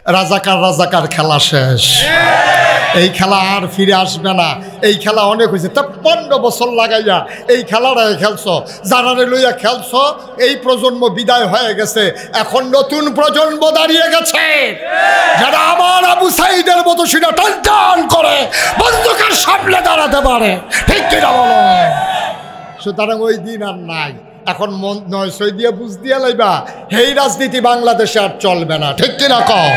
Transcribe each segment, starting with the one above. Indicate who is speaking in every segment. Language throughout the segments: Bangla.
Speaker 1: রাজাকার রাজাকার খেলা শেষ। এই খেলা আর ফিরে আসবে না। এই খেলা অনেক হয়েছে, ৫৩ বছর লাগাইয়া এই খেলাটাই খেলছ, যারারে লইয়া খেলছ। এই প্রজন্ম বিদায় হয়ে গেছে, এখন নতুন প্রজন্ম দাঁড়িয়ে গেছে, যারা আমার আবু সাইদের মতো সেটা টান টান করে বন্দুকের সামনে দাঁড়াতে পারে। ঠিক কিনা বলো? সুতরাং ওই দিন আর নাই। এখন মন ৯০০ দিয়ে বুঝ দিয়ে লাইবা এই রাজনীতি বাংলাদেশে আর চলবে না। ঠিক কিনা কও?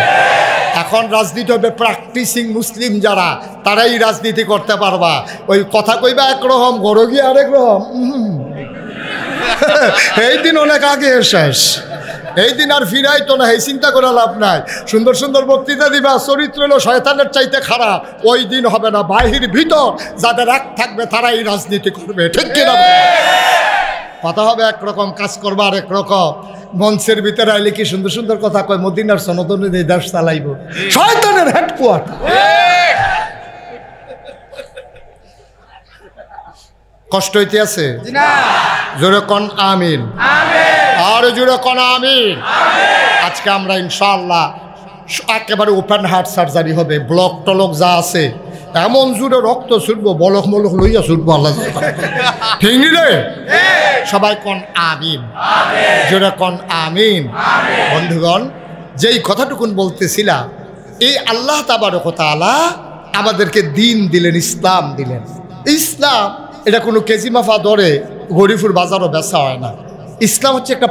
Speaker 1: এখন রাজনীতি হবে প্র্যাকটিসিং মুসলিম যারা, তারাই রাজনীতি করতে পারবা। ওই কথা কইবা একরকম, গড় গিয়ে আরেক রকম। এই দিন অনেক আগে শেষ, এই দিন আর ফিরাই তো না। এই চিন্তা করে লাভ নাই। সুন্দর সুন্দর বক্তৃতা দিবা, চরিত্র হলো শয়তানের চাইতে খারাপ, ওই দিন হবে না। বাহির ভিতর যাদের রাগ থাকবে তারাই রাজনীতি করবে। ঠিক কিনা? কথা হবে একরকম, কাজ করবা আর একরকম। মঞ্চের ভিতরে আইলে কি সুন্দর সুন্দর কথা কয়, মদিনার সনদ অনুযায়ী দেশ চালাইব, শয়তানের হেডকোয়ার্টার। কষ্ট হইতে আছে? জোরে কোন আমিন, আর জোরে কোন আমিন। আজকে আমরা ইনশাআল্লাহ একেবারে ওপেন হার্ট সার্জারি হবে। ব্লক টলক যা আছে এমন জুড়ে রক্ত ছুটবো, বলক মলক লইয়া ছুটবো। আল্লাহ ঠিক নি রে? সবাই কোন আমিন, জোরে কোন আমিন। বন্ধুগণ, যেই কথাটুকুন বলতেছিলাম, এই আল্লাহ তাবারক ওয়া তাআলা আমাদেরকে দিন দিলেন, ইসলাম দিলেন। ইসলাম এটা কোনো কেজি মাফা দরে গরিফুর বাজারও বেচা হয় না। ইসলাম হচ্ছে একটা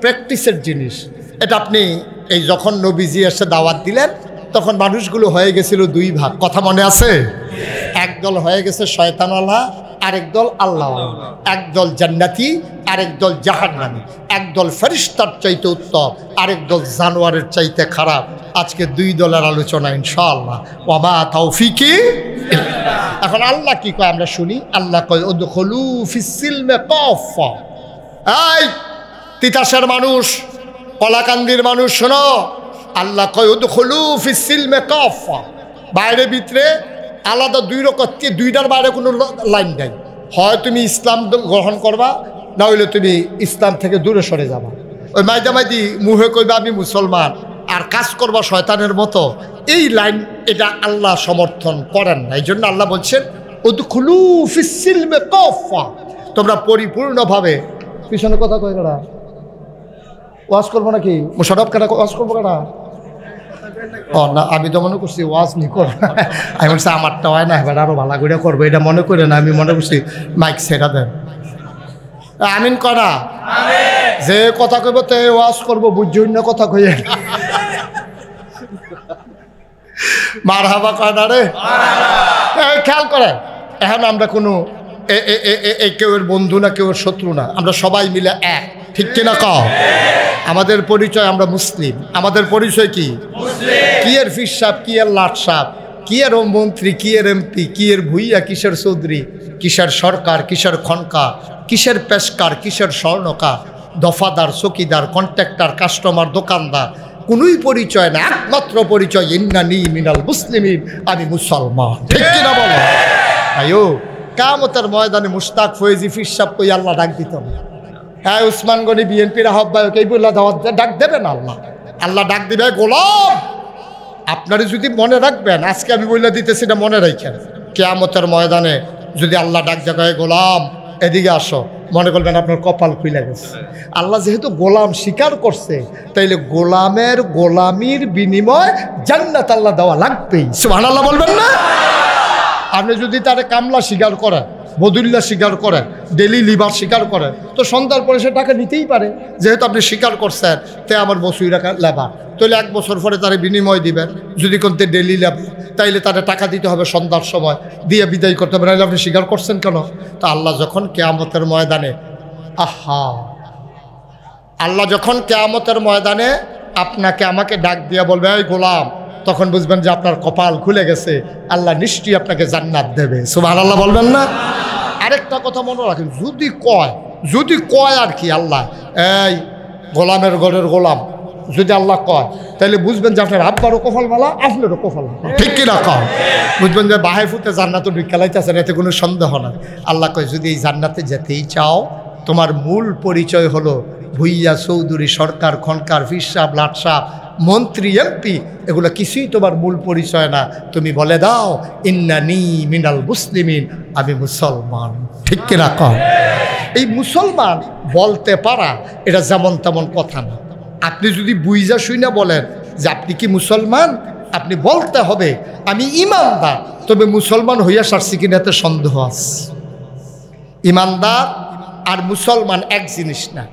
Speaker 1: প্র্যাকটিসের জিনিস। এটা আপনি এই যখন নবীজি এসে দাওয়াত দিলেন, তখন মানুষগুলো হয়ে গেছিল দুই ভাগ। কথা মনে আছে? একদল হয়ে গেছে শয়তানওয়ালা, আরেক দল আল্লাহওয়ালা। একদল জান্নাতি, আরেক দল জাহান্নামী। একদল ফেরেশতার চাইতে উত্তম, আরেক দল জানোয়ারের চাইতে খারাপ। আজকে দুই দলের আলোচনা ইনশাআল্লাহ। ওয়া মা তাওফিকি। এখন আল্লাহ কি কয় আমরা শুনি। আল্লাহ কয় উদখুলু ফিস সিলমি কাফা। এই তিতাসের মানুষ, কলাকান্দির মানুষ শোনো, আল্লাহ কয় উদখুলু ফিস সিলমি কাফা। বাইরে ভিতরে আলাদা দুই রকম, দুইটার বাইরে কোনো লাইন নাই। হয় তুমি ইসলাম গ্রহণ করবা, না হইলে তুমি ইসলাম থেকে দূরে সরে যাবা। ওই মাইদামাইদি মুহে কইবা আমি মুসলমান, আর কাজ করবা শয়তানের মতো। এই লাইন এটা আল্লাহ সমর্থন করেন না। এই জন্য আল্লাহ বলছেন উদখুলু ফিস সিলমি কাফা, তোমরা পরিপূর্ণভাবে। পিছনে কথা কয় কারা? ওয়াজ করবো নাকি? মুশারফ কারা ওয়াজ করবো কারা? ও না, আমি তো মনে করছি ওয়াজ নি করবো। আমি বলছি আমারটা হয় না, এবার আরো ভালো করে করবো, এটা মনে করে না। আমি মনে করছি মাইক সেটা দেন। আমিন করা, যে কথা কইব তে ওয়াজ করবো, বুঝছি অন্য কথা কইয়ে। মারহাবা কয় না রে? খেয়াল করেন, এখন আমরা কোনো কেউ এর বন্ধু না, কেউ এর শত্রু না, আমরা সবাই মিলে এক। ঠিক কিনা কও? আমাদের পরিচয় আমরা মুসলিম। আমাদের পরিচয় কি? কি এর ফির সাহেব, কি এর লাট সাহেব, কি এর মন্ত্রী, কি এর এমপি, কি এর ভুইয়া, কিসের চৌধুরী, কিসের সরকার, কিসের খনকার, কিসের পেশকার, কিসের স্বর্ণকার, দফাদার, চকিদার, কন্ট্রাক্টর, কাস্টমার, দোকানদার, কোনোই পরিচয় না। একমাত্র পরিচয় ইন্নানি মিনাল মুসলিমিন, আমি মুসলমান। ঠিক কিনা বলো? আয়ো কিয়ামতের ময়দানে মুশতাক ফয়েজি ফির সাহেব কই আল্লাহ ডাক দিত না। হ্যাঁ, উসমান গনি বিএনপির আহ্বায়ক, এই বললা দাওয়াত ডাক দেবেন আল্লাহ। আল্লাহ ডাক দিবে, গোলাম আপনারা যদি মনে রাখবেন, আজকে আমি বললে দিতেছি না, মনে রাখেন। কিয়ামতের ময়দানে যদি আল্লাহ ডাক দেয়, গোলাম এদিকে আসো, মনে করবেন আপনার কপাল খুলে গেছে। আল্লাহ যেহেতু গোলাম স্বীকার করছে, তাইলে গোলামের গোলামির বিনিময় জান্নাত আল্লাহ দেওয়া লাগবেই। সুবহানাল্লাহ বলবেন না? আপনি যদি তারে কামলা স্বীকার করেন, বদুল্লা স্বীকার করেন, ডেলি লিভার স্বীকার করেন, তো সন্ধ্যার পরে সে টাকা নিতেই পারে। যেহেতু আপনি স্বীকার করছেন, তে আমার বসুই রাখা লেবার, তাহলে 1 বছর পরে তারে বিনিময় দিবেন। যদি করতে ডেলি লেবার, তাইলে তারে টাকা দিতে হবে সন্ধ্যার সময়, দিয়ে বিদায় করতে হবে। নাহলে আপনি স্বীকার করছেন কেন? তা আল্লাহ যখন কিয়ামতের ময়দানে, আল্লাহ যখন কিয়ামতের ময়দানে আপনাকে আমাকে ডাক দিয়ে বলবে, এই গোলাম, তখন বুঝবেন যে আপনার কপাল খুলে গেছে। আল্লাহ নিশ্চয়ই আপনাকে জান্নাত দেবে। সুবহানাল্লাহ বলবেন না? আরেকটা কথা মনে রাখেন, যদি কয় আর কি আল্লাহ, এই গোলামের ঘরের গোলাম, যদি আল্লাহ কয়, তাহলে বুঝবেন যে আপনার আব্বারও কপাল মালা, আপনারও কপাল মালা। ঠিক কিনা কয়? বুঝবেন যে বাহাই ফুটে জান্নাতে ঢুকালাইতেছেন, এতে কোনো সন্দেহ নাই। আল্লাহ কয়, যদি এই জান্নাতে যেতেই চাও, তোমার মূল পরিচয় হলো ভুইয়া চৌধুরী সরকার খনকার ফির সাহেব লাট সাহেব মন্ত্রী এমপি এগুলো কিছুই তোমার মূল পরিচয় না। তুমি বলে দাও ইন্নানি মিনাল মুসলিমিন, আমি মুসলমান। ঠিক কিনা কম? এই মুসলমান বলতে পারা এটা যেমন তেমন কথা না। আপনি যদি বুঝা শুই না বলেন যে আপনি কি মুসলমান, আপনি বলতে হবে আমি ইমানদার। তবে মুসলমান হইয়া সারছি কিনা এতে সন্দেহ আছে। ইমানদার আর মুসলমান এক জিনিস না।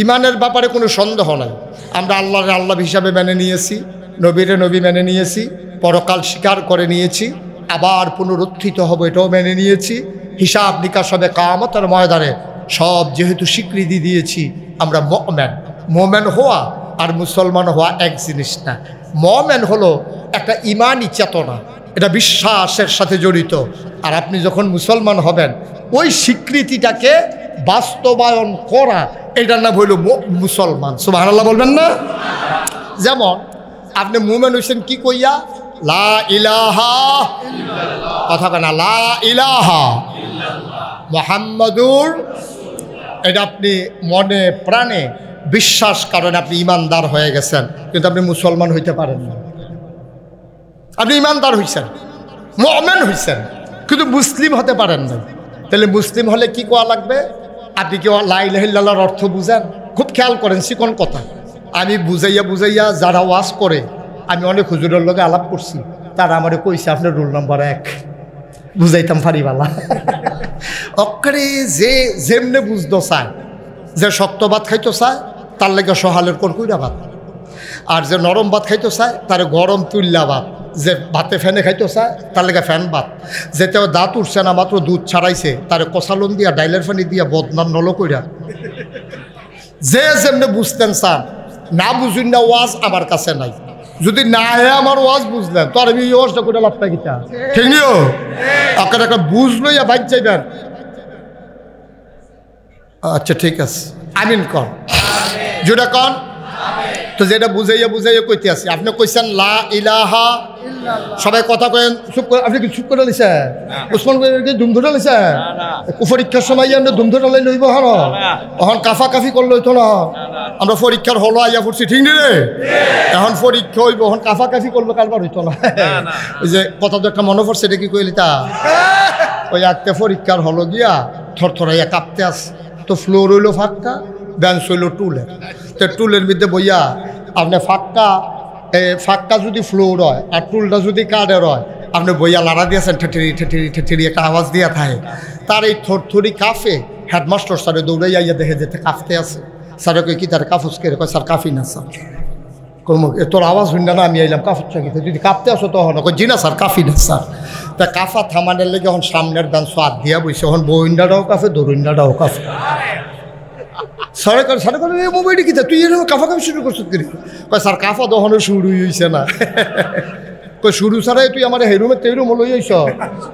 Speaker 1: ইমানের ব্যাপারে কোনো সন্দেহ নাই। আমরা আল্লাহরে আল্লাহ হিসাবে মেনে নিয়েছি, নবীরে নবী মেনে নিয়েছি, পরকাল স্বীকার করে নিয়েছি, আবার পুনরুত্থিত হব এটাও মেনে নিয়েছি, হিসাব নিকাশ হবে কিয়ামতের ময়দানে, সব যেহেতু স্বীকৃতি দিয়েছি আমরা মুমিন। মুমিন হওয়া আর মুসলমান হওয়া এক জিনিস না। মুমিন হলো একটা ইমানি চেতনা, এটা বিশ্বাসের সাথে জড়িত। আর আপনি যখন মুসলমান হবেন ওই স্বীকৃতিটাকে বাস্তবায়ন করা, এটার নাম হইল মুসলমান। সুবহানাল্লাহ বলবেন না? যেমন আপনি মুমিন হইছেন কি কইয়া? লা ইলাহা ইল্লাল্লাহ। কথা কেনা লা ইলাহা মুহাম্মাদুর, এটা আপনি মনে প্রাণে বিশ্বাস কারণে আপনি ইমানদার হয়ে গেছেন, কিন্তু আপনি মুসলমান হইতে পারেন না। আপনি ইমানদার হইছেন, মুমিন হইছেন, কিন্তু মুসলিম হতে পারেন না। তাহলে মুসলিম হলে কি কোয়া লাগবে? আপনি কি লা ইলাহা ইল্লাল্লাহর অর্থ বুঝেন? খুব খেয়াল করেন, চিকন কথা। আমি বুঝাইয়া যারা ওয়াজ করে, আমি অনেক হুজুরের লগে আলাপ করছি, তারা আমারে কইছে আপনার রুল নম্বর 1 বুঝাইতাম ফারিবালা। অক্ষরে যে যেমনে বুঝতে চায়, যে শক্ত ভাত খাইতে চায় তার লেগে সহালের কড়কুইরা ভাত, আর যে নরম ভাত খাইতে চায় তার গরম তুল্লা ভাত, যে ভাতে ফ্যানে খাইতে চায় তার লেগে ফ্যান ভাত, যেতেও দাঁত উঠছে না মাত্র দুধ ছাড়াইছে তার কষালন দিয়া ডাইলের পানি দিয়া বদনাম নল কইরা। যে যেমনে বুঝতেন চান, না বুঝুন না ওয়াজ আমার কাছে নাই। যদি না হে আমার ওয়াজ বুঝলেন তো আর আমি এই ওয়াজটা করে লাভটা কিতা? ঠিক নিও আপনার একটা বুঝ লইয়া বাইক যাইবেন। আচ্ছা ঠিক আছে, আমিন কর, যেটা কন। তো যেটা বুঝাইয়া কইতে আছি, আপনি কইছেন লা ইলাহা ইল্লাল্লাহ, সবাই কথা কয়েন, চুপ করে। আপনি কি চুপ করে লিছে? উসমান কি ধুম ধরে লিছে? পরীক্ষার সময় আমরা ধুম ধরে লইব হন, এখন কাফা কাফি করলে হইতো না। আমরা পরীক্ষার হলো আইয়া পড়ছি, ঠিক নি রে? এখন পরীক্ষা হইব, এখন কাফা কাফি করলে কারবার হইতো না। ওই যে কথা তো একটা মনে পড়ছে, এটা কি কইলি তা? ওই একটা পরীক্ষার হলো গিয়া থরথরাইয়া কাঁপতে আস, তো ফ্লোর হইলো ফাঁকা, বেঞ্চ হইলো টুলের। তো টুলের মধ্যে বইয়া আপনি ফাঁকা যদি ফ্লোর হয় আর টুলটা যদি কাঠের হয়, আপনি বইয়া লাড়া দিয়েছেন, ঠেঠেরি ঠেঠেরি ঠেঠেরি একটা আওয়াজ দিয়া থাকে। তার এই থরথরি কাফে হেডমাস্টার স্যারে দৌড়াইয়া দেখে যেতে কাঁপতে আছে। স্যারে কই কি তার কাফুস কে? কয় স্যার কাফি না স্যার। তোর আওয়াজ শুনলে না আমি আইলাম কাফুচ্ছা কি? যদি কাঁপতে আসো তখন জি না স্যার কাফি না স্যার। তা কাফা থামানের লেগে এখন সামনের বেঞ্চ হাত দিয়া বইছে, এখন বইন্ডাটাও কাফে দরুইন্ডাটাও কাফে। সরকার মোবাইলটি কি তুই এরকম কাফা কাফি শুরু করছিস? কয় স্যার কাফা দহনো শুরু হইছে না। কই শুরু ছাড়াই তুই আমার হেরুমে তেরুম লই আইস,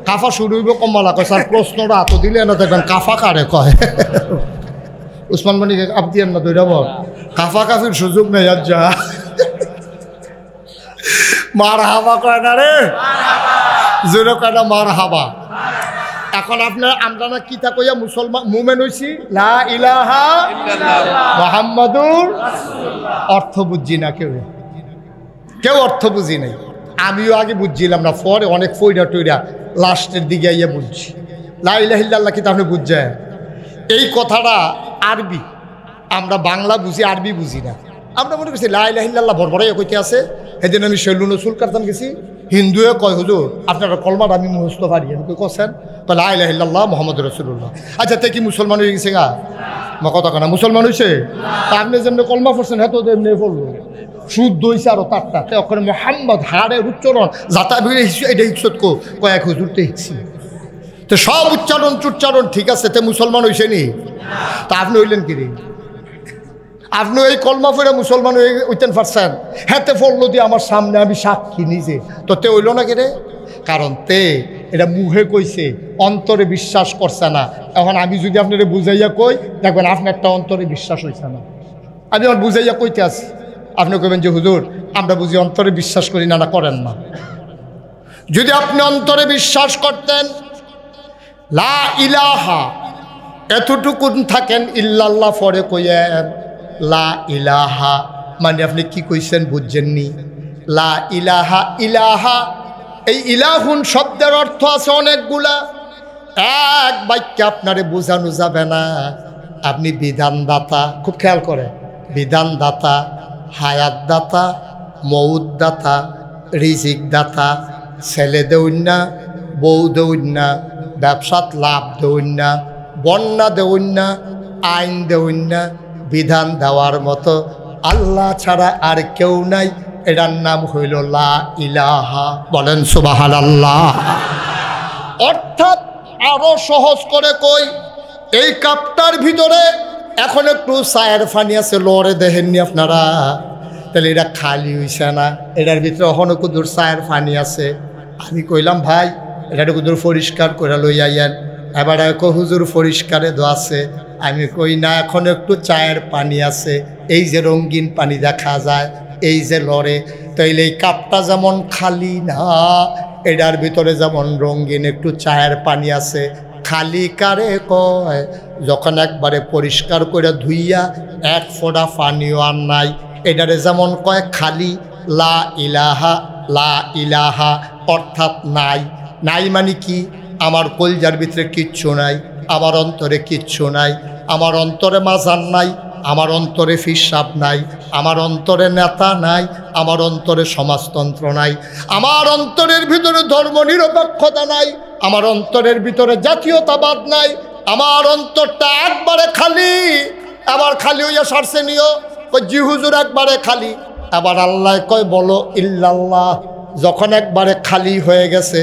Speaker 1: কাফা শুরু হইব কমালা। কয় স্যার প্রশ্নটা এত দিলে না দেখবেন কাফা কারে কয়। উসমান মানিকে আপ দিয়ে না দৈরাব, কাফা কাফির সুযোগ নেই। আর যা মার হাবা কয় না রে, জোরে কয় না মার হাবা। এখন আপনার আমরা না কিতা কইয়া মুসলমান মুমিন হইছি, লা ইলাহা ইল্লাল্লাহ মুহাম্মাদুর রাসূলুল্লাহ। অর্থ বুঝি না কেউ অর্থ বুঝি নাই। আমিও আগে বুঝছিলাম না, পরে অনেক ফইরা টইরা লাস্টের দিকে আইয়া বুঝছি লা ইলাহা ইল্লাল্লাহ কিতা আপনি বুঝছেন। এই কথাটা আরবি, আমরা বাংলা বুঝি, আরবি বুঝি না। আমরা মনে করছি লা ইলাহা ইল্লাল্লাহ ভরভরাই কইতে আছে। সেদিন আমি সেলুন চুল কাটতাম গেছি, হিন্দুয়ে কয় হুজুর আপনারা কলমাটা আমি মুখস্থ পারি। আমি কই কছেন? তো লা ইলাহা ইল্লাল্লাহ মুহাম্মাদুর রাসূলুল্লাহ। আচ্ছা তে কি মুসলমান হয়ে গেছে গা? মা কথা কেনা মুসলমান হয়েছে? তা আপনি যেমনি কলমা পড়ছেন হ্যাঁ তো এমনি পড়লো, শুদ্ধ হয়েছে আরো তারটা। তে ওখানে মোহাম্মদ হাড়ের উচ্চারণ যাতা এটা ইচ্ছত কয়েক হুজুরতে হিকছি। তো সব উচ্চারণ ঠিক আছে, তে মুসলমান হয়েছে নি? তা আপনি হইলেন কি রে? আপনি এই কলমা পড়ে মুসলমান হয়ে উঠতেন পারছেন? হ্যাঁতে পড়লো দিয়ে আমার সামনে, আমি সাক্ষী নিজে। তো তে হইল না কে রে? কারণ তে এটা মুখে কইছে, অন্তরে বিশ্বাস করছে না। এখন আমি যদি আপনারা বুঝাইয়া কই, দেখবেন আপনার একটা অন্তরে বিশ্বাস হইছে না। আমি আমার বুঝাইয়া কইতে আছি, আপনি কইবেন যে হুজুর আমরা বুঝি অন্তরে বিশ্বাস করি না, না করেন না। যদি আপনি অন্তরে বিশ্বাস করতেন লা ইলাহা এতটুকুন থাকেন, ইল্লাল্লাহ পরে কইয়েন লা ইলাহা মানে আপনি কি কইছেন বুঝছেননি? লা ইলাহা ইলাহা, এই ইলাহুন শব্দের অর্থ আছে অনেকগুলা, এক বাক্যে আপনারে বোঝানো যাবে না। আপনি বিধানদাতা, খুব খেয়াল করে, বিধানদাতা, হায়াতদাতা, মৌতদাতা, রিজিক দাতা, ছেলে দেউন না, বউ দেউন না, ব্যবসাত লাভ দেউন না, বন্যা দেউন না, আইন দেউন না, বিধান দেওয়ার মতো আল্লাহ ছাড়া আর কেউ নাই। এটার নাম হইল লা ইলাহা। বলেন সুবহানাল্লাহ। অর্থাৎ আরো সহজ করে কই, এই কাপটার ভিতরে এখন একটু চায়ের পানি আছে, লড়ে দেখেননি আপনারা? তাহলে এটা খালি হইছে না, এটার ভিতরে এখনো কুদুর চায়ের পানি আছে। আমি কইলাম ভাই এটা কুদুর পরিষ্কার করে লই আইয়েন। এবার হুজুর পরিষ্কারে দো আছে। আমি কই না, এখন একটু চায়ের পানি আছে, এই যে রঙিন পানি দেখা যায়, এই যে লড়ে, তাইলে এই কাপটা যেমন খালি না, এটার ভিতরে যেমন রঙিন একটু চায়ের পানি আছে। খালি কারে কয়? যখন একবারে পরিষ্কার করে ধুইয়া এক ফোঁটা পানিও আর নাই, এটারে যেমন কয় খালি। লা ইলাহা, লা ইলাহা অর্থাৎ নাই। নাই মানে কি? আমার কলজার ভিতরে কিচ্ছু নাই, আমার অন্তরে কিচ্ছু নাই, আমার অন্তরে মাজার নাই, আমার অন্তরে ফিসাব নাই, আমার অন্তরে নেতা নাই, আমার অন্তরে সমাজতন্ত্র নাই, আমার অন্তরের ভিতরে ধর্ম নিরপেক্ষতা নাই, আমার অন্তরের ভিতরে জাতীয়তাবাদ নাই, আমার অন্তরটা একবারে খালি। আবার খালি হইয়া সারছে নিও জি হুজুর একবারে খালি। আবার আল্লাহ কয় বলো ইল্লাল্লাহ। যখন একবারে খালি হয়ে গেছে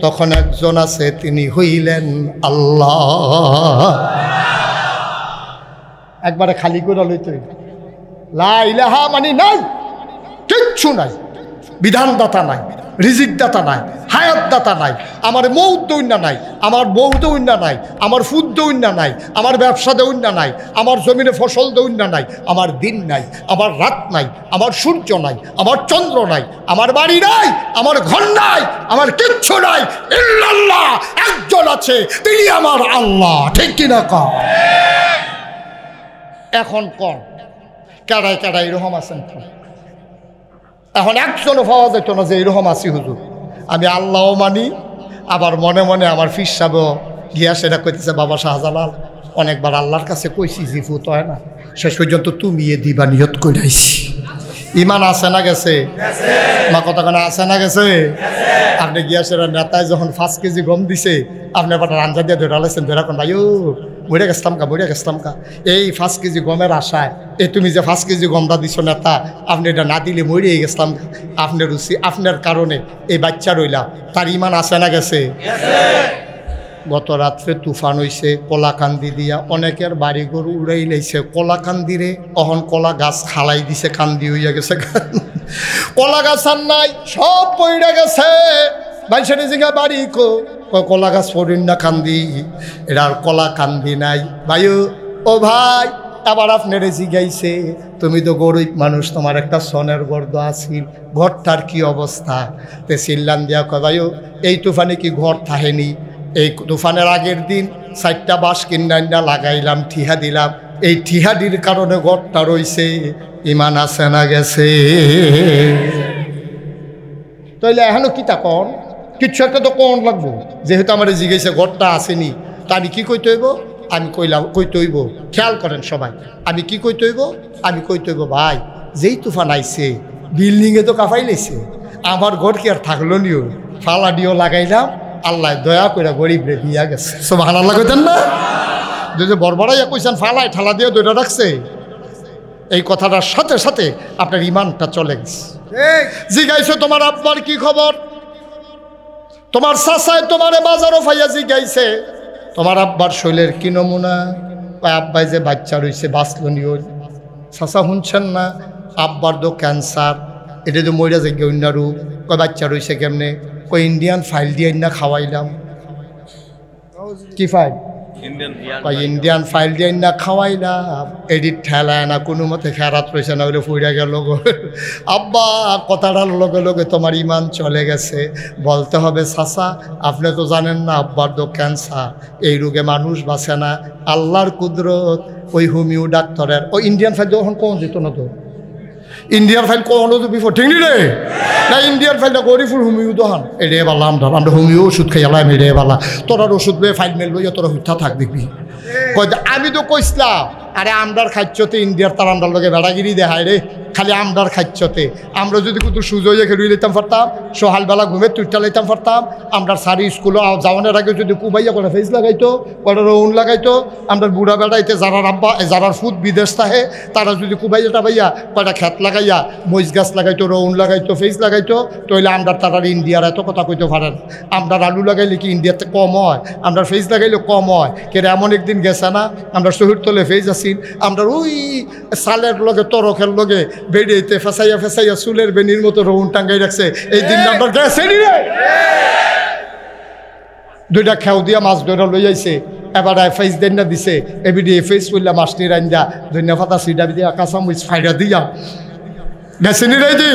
Speaker 1: তখন একজন আছে, তিনি হইলেন আল্লাহ। একবারে খালি করে লইতে লা ইলাহা মানে নাই, কিচ্ছু নাই, বিধানদাতা নাই, রিজিকদাতা নাই, হায়াতদাতা নাই, আমার মৌত দৌন্যা নাই, আমার বউ দৌন্যা নাই, আমার ফুদ দৌন্যা নাই, আমার ব্যবসা দৌন্যা নাই, আমার জমিনে ফসল দৌন্যা নাই, আমার দিন নাই, আমার রাত নাই, আমার সূর্য নাই, আমার চন্দ্র নাই, আমার বাড়ি নাই, আমার ঘর নাই, আমার কিচ্ছু নাই। ইল্লাল্লাহ, একজন আছে, তিনি আমার আল্লাহ। ঠিক কিনা কও? এখন কোন কেডাই কেডাই এরকম আছেন? এখন একজনও পাওয়া যেত না যে এরকম আছি হুজুর। আমি আল্লাহও মানি, আবার মনে মনে আমার ফির সাহেবও গিয়া সেটা কইতেছে, বাবা শাহজালাল অনেকবার আল্লাহর কাছে কইছি জিফুত হয় না, শেষ পর্যন্ত তুমি এ দিবা নিয়ত কইরাইছি। ইমান আছে না গেছে? মা কথা কেন আছে না গেছে? আপনি গিয়া সেটা নেতায় যখন 5 কেজি গম দিছে, আপনি আবার রাঞ্জা দিয়ে ধরে আলাইছেন, ধরে রাখুন ভাই ও বইরে গেছলাম কা, বইরে গেছলাম কা। এই 5 কেজি গমের আশায় এই তুমি যে 5 কেজি গমটা দিছো নেতা, আপনি এটা না দিলে মরিয়ে গেছলাম। আপনার রুচি, আপনার কারণে এই বাচ্চা রইলা, তার ইমান আছে না গেছে? গত রাত্রে তুফান হইছে, কলাকান্দি দিয়া অনেকের বাড়ি গরু উড়াই লাইছে। কলাকান্দিরে অহন কলা গাছ খালাই দিছে, কান্দি হইয়া গেছে। কলা গাছ আর নাই, সব পইড়া গেছে। ভাই সেটা জিগা বাড়ি কলা গাছ পড়িন না কান্দি, এটার কলা কান্দি নাই। ভাই ও ভাই, আবার আপনারে জিগাইছে, তুমি তো গরিব মানুষ, তোমার একটা সনের গর্দ আছিল, ঘরটার কি অবস্থা? তে চিল্লান দিয়া কয়, ভাই এই তুফানে কি ঘর থাহেনি? এই তুফানের আগের দিন 4টা বাঁশ কিনা লাগাইলাম, ঠিহা দিলাম, এই ঠিহাডির কারণে ঘরটা রইছে। ইমান আছে না গেছে? তাইলে এখনো কি তা কন? কিচ্ছু একটা তো কন লাগবো, যেহেতু আমার জিজ্ঞাসা ঘরটা আসেনি, তা আমি কি কইতে হইব? আমি কইলাম কইতে হইব, খেয়াল করেন সবাই, আমি কি কইতে হইব? আমি কইতে হইব, ভাই যেই তুফান আইছে বিল্ডিংয়ে তো কাফাই লাইছে, আমার ঘর কি আর থাকলো নিও, ফালা দিও লাগাইলাম, আল্লাহ দয়া করে গরিব রে দিয়া গেছে। সুবহানাল্লাহ কইতেন না? যদি বরবরাইয়া কইছেন ফালাই ঠালা দিয়ে দইটা রাখছে, এই কথাটার সাথে সাথে আপনার ইমানটা চলে গেছে। জিগাইছে তোমার আব্বার কি খবর? তোমার চাচায় তোমারে বাজারও ফাইয়া জিগাইছে তোমার আব্বার শৈলের কি নমুনা? আব্বাই যে বাচ্চা রয়েছে বাঁচলো নিও। চাচা শুনছেন না? আব্বার তো ক্যান্সার, এটা তো মইরা যে অন্য রূপ। কয় বাচ্চা রয়েছে কেমনে? কই ইন্ডিয়ান ফাইল দিয়ে না খাওয়াইলাম। কি ফাইল? ইন্ডিয়ান ফাইল দিয়ে না খাওয়াইলাম, এডিট ঠেলায় না কোনো মতে খেরাত রয়েছে না, ওইটা ফুইরা গেল গো। আব্বা কথাটার লগে লগে তোমার ইমান চলে গেছে। বলতে হবে চাচা আপনি তো জানেন না আব্বার তো ক্যান্সার, এই রোগে মানুষ বাঁচে না, আল্লাহর কুদরত। ওই হোমিও ডাক্তারের ওই ইন্ডিয়ান ফাইল যখন কখন যেত না, তো ইন্ডিয়ান ফাইল কখনো তো বিফোর ঠিক নি রে না, ইন্ডিয়ান ফাইলটা গরিফুল হোমিও দোহান এড়ে বালা, আমরা হোমিও ওষুধ খাই এলাম এড়ে বালা, তোরা ওষুধ বেয়ে ফাইল মেলবো তোরা হুঠা থাক দেখবি। আমি তো কইসলাম আরে আমরার খাচ্ছতে ইন্ডিয়ার তার আমরার লোকে বেড়াগিরি দেখায় রে, খালি আমরার খাচ্ছতে। আমরা যদি কুতুর সুযোগে খেলুই লইতাম পারতাম, সকালবেলা ঘুমে তুইটা লইতাম পারতাম, আমরা সারি স্কুলে যাওয়ানোর আগে যদি কুবাইয়া করে ফেস লাগাইতো, করে রৌন লাগাইতো, আমরা বুড়া বেড়াইতে যারার আব্বা যারার ফুট বিদেশ থাকে তারা যদি কুবাইয়া টাবাইয়া কয়টা খেত লাগাইয়া মরিচ গাছ লাগাইতো, রৌন লাগাইতো, ফেস লাগাইতো, তাহলে আমরা তারার ইন্ডিয়ার এত কথা কইতে পারেন। আমরা আলু লাগাইলে কি ইন্ডিয়াতে কম হয়, আমরা ফেস লাগাইলে কম হয়। কে এমন একদিন গেছে না আমরা শহীদ তলে ফেস আছি, আমরা ওই সালের লগে তরকের লগে বেড়িয়েতে ফেসাইয়া ফেসাইয়া চুলের বেনির মতো রৌন টাঙ্গাই রাখছে। এই দিন আমরা গেছে দুইটা খেউ দিয়া মাছ ধরা লই আইছে, এবার ফেস দেন না দিছে, এবিডি ফেস করলাম মাছ নিয়ে রান্দা ধনিয়া পাতা সিডা দিয়া কাঁচা মরিচ ফাইরা দিয়া গেছে নি রে দি।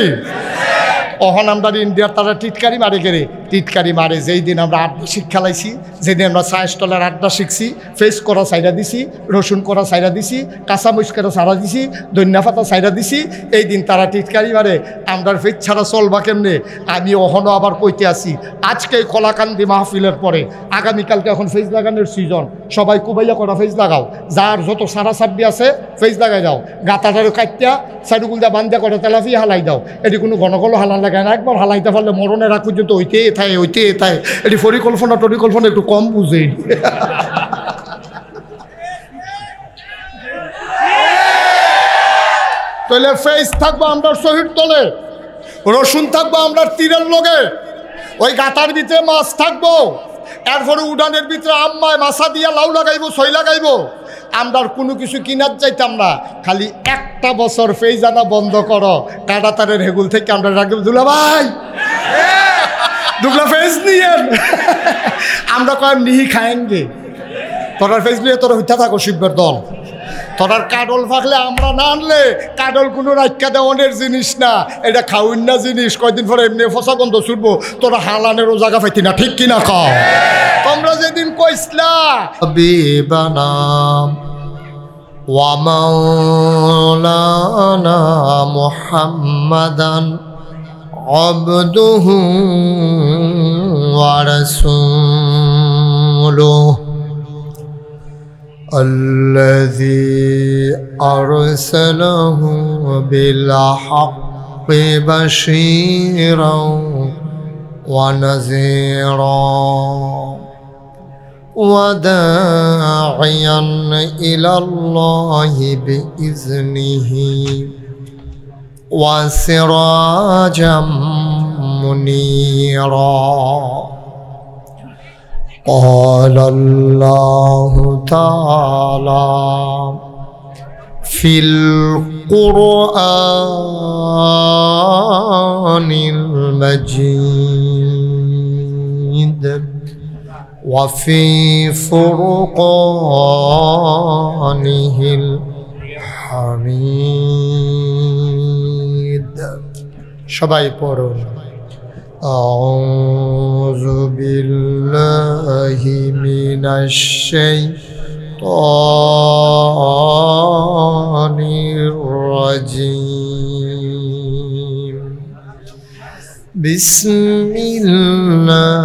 Speaker 1: অহন আমরা ইন্ডিয়ার তারা টিটকারি মারে গেলে টিটকারি মারে। যেই দিন আমরা আড্ডা শিক্ষা লাইছি, যেদিন আমরা চায়ের স্টলের আড্ডা শিখছি, ফেস করা সাইডা দিছি, রসুন করা সাইডা দিছি, কাঁচা মরিচ করা সারা দিছি, ধনিয়া পাতা সাইডা দিছি, এই দিন তারা টিটকারি মারে। আমরা ফেস ছাড়া চলবা কেমনে? আমি অহনও আবার কইতে আসি, আজকে কলাকান্দি মাহফিলের পরে আগামীকালকে এখন ফেস লাগানোর সিজন, সবাই কুবাইয়া করা ফেস লাগাও, যার যত সারা সাব্বি আছে ফেস লাগাই দাও, গাতাটারও কাটিয়া সাইডুগুলদা বান্ধা করে তেলাফি হালাই দাও। এটি কোনো ঘনকল হালান লাগায় না, একবার হালাইতে পারলে মরণের আগ পর্যন্ত হইতে থাকে হইতে থাকে। এটি পরিকল্পনা টরিকল্পনা একটু কম বুঝে। তাহলে ফেস থাকবো আমরা শহীদ তলে, রসুন থাকবো আমরা তীরের লগে, ওই গাতার ভিতরে মাছ থাকবো, এরপরে উডানের ভিতরে আম্মায় মাছা দিয়া লাউ লাগাইবো, ছই লাগাইবো। আমরা কোনো কিছু কিনার চাইতাম না, খালি একটা বছর ফেজ আনা বন্ধ করো, কাটাতারের হেগুল থেকে আমরা রাখবো দুলা ভাই দুগলা ফেজ নিয়েন, আমরা কয়েক নিহি খায়েঙ্গে। তোরার ফেজ নিয়ে তোরা হইতে থাকো শিববের দল, তোরার কাডল ফাঁকলে আমরা না আনলে, কাডল কোনো রাখা দেওয়ানের জিনিস না, এটা খাউন না জিনিস। কয়দিন পরে এমনি ফসা গন্ধ ছুটবো, তোরা হালানেরও জায়গা পাইতি না, ঠিক কিনা খাও? তোমরা যেদিন কইসলা বিবানাম ওয়া মাওলানা মুহাম্মাদান আবদুহু ওয়া রাসূলুহু الذي أرسله بالحق بشيرا ونذيرا وداعيا إلى الله بإذنه وسراجا منيرا. قال الله تعالى في القرآن المجيد وفي فرقانه الحميد. সবাই পড়ুন أعوذ بالله من الشيطان الرجيم. بسم الله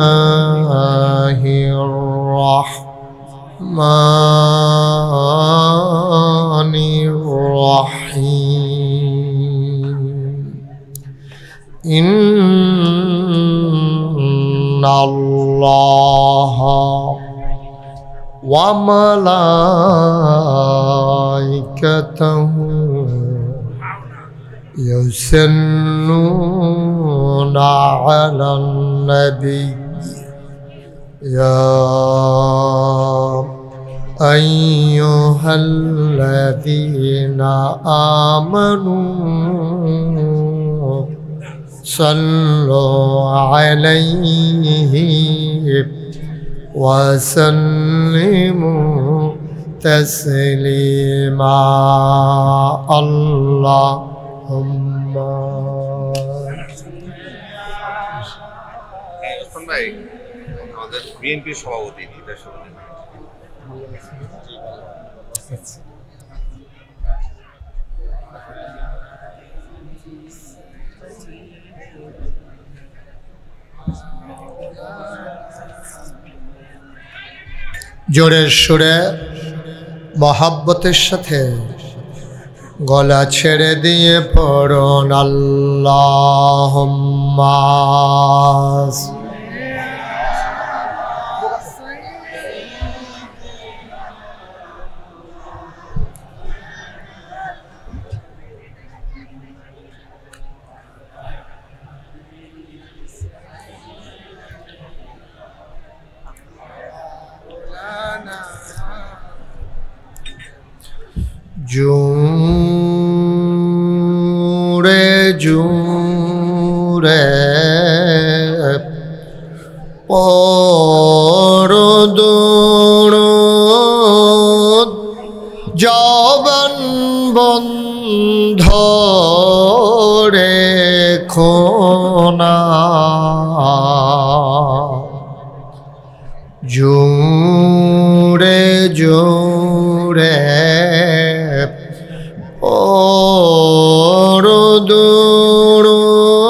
Speaker 1: الرحمن الرحيم. إن الله وملائكته يصلون على النبي يا أيها الذين آمنوا صلوا عليه وسلموا تسليما اللهم
Speaker 2: ভাই আমাদের বিএনপি সভাপতি
Speaker 1: জোরে সুরে মহাব্বতের সাথে গলা ছেড়ে দিয়ে পড়ুন আল্লাহুম্মা জুরে জুরে পরদুরুদ জবান বন্ধ রেখো না জুরে জুরে দুরুদ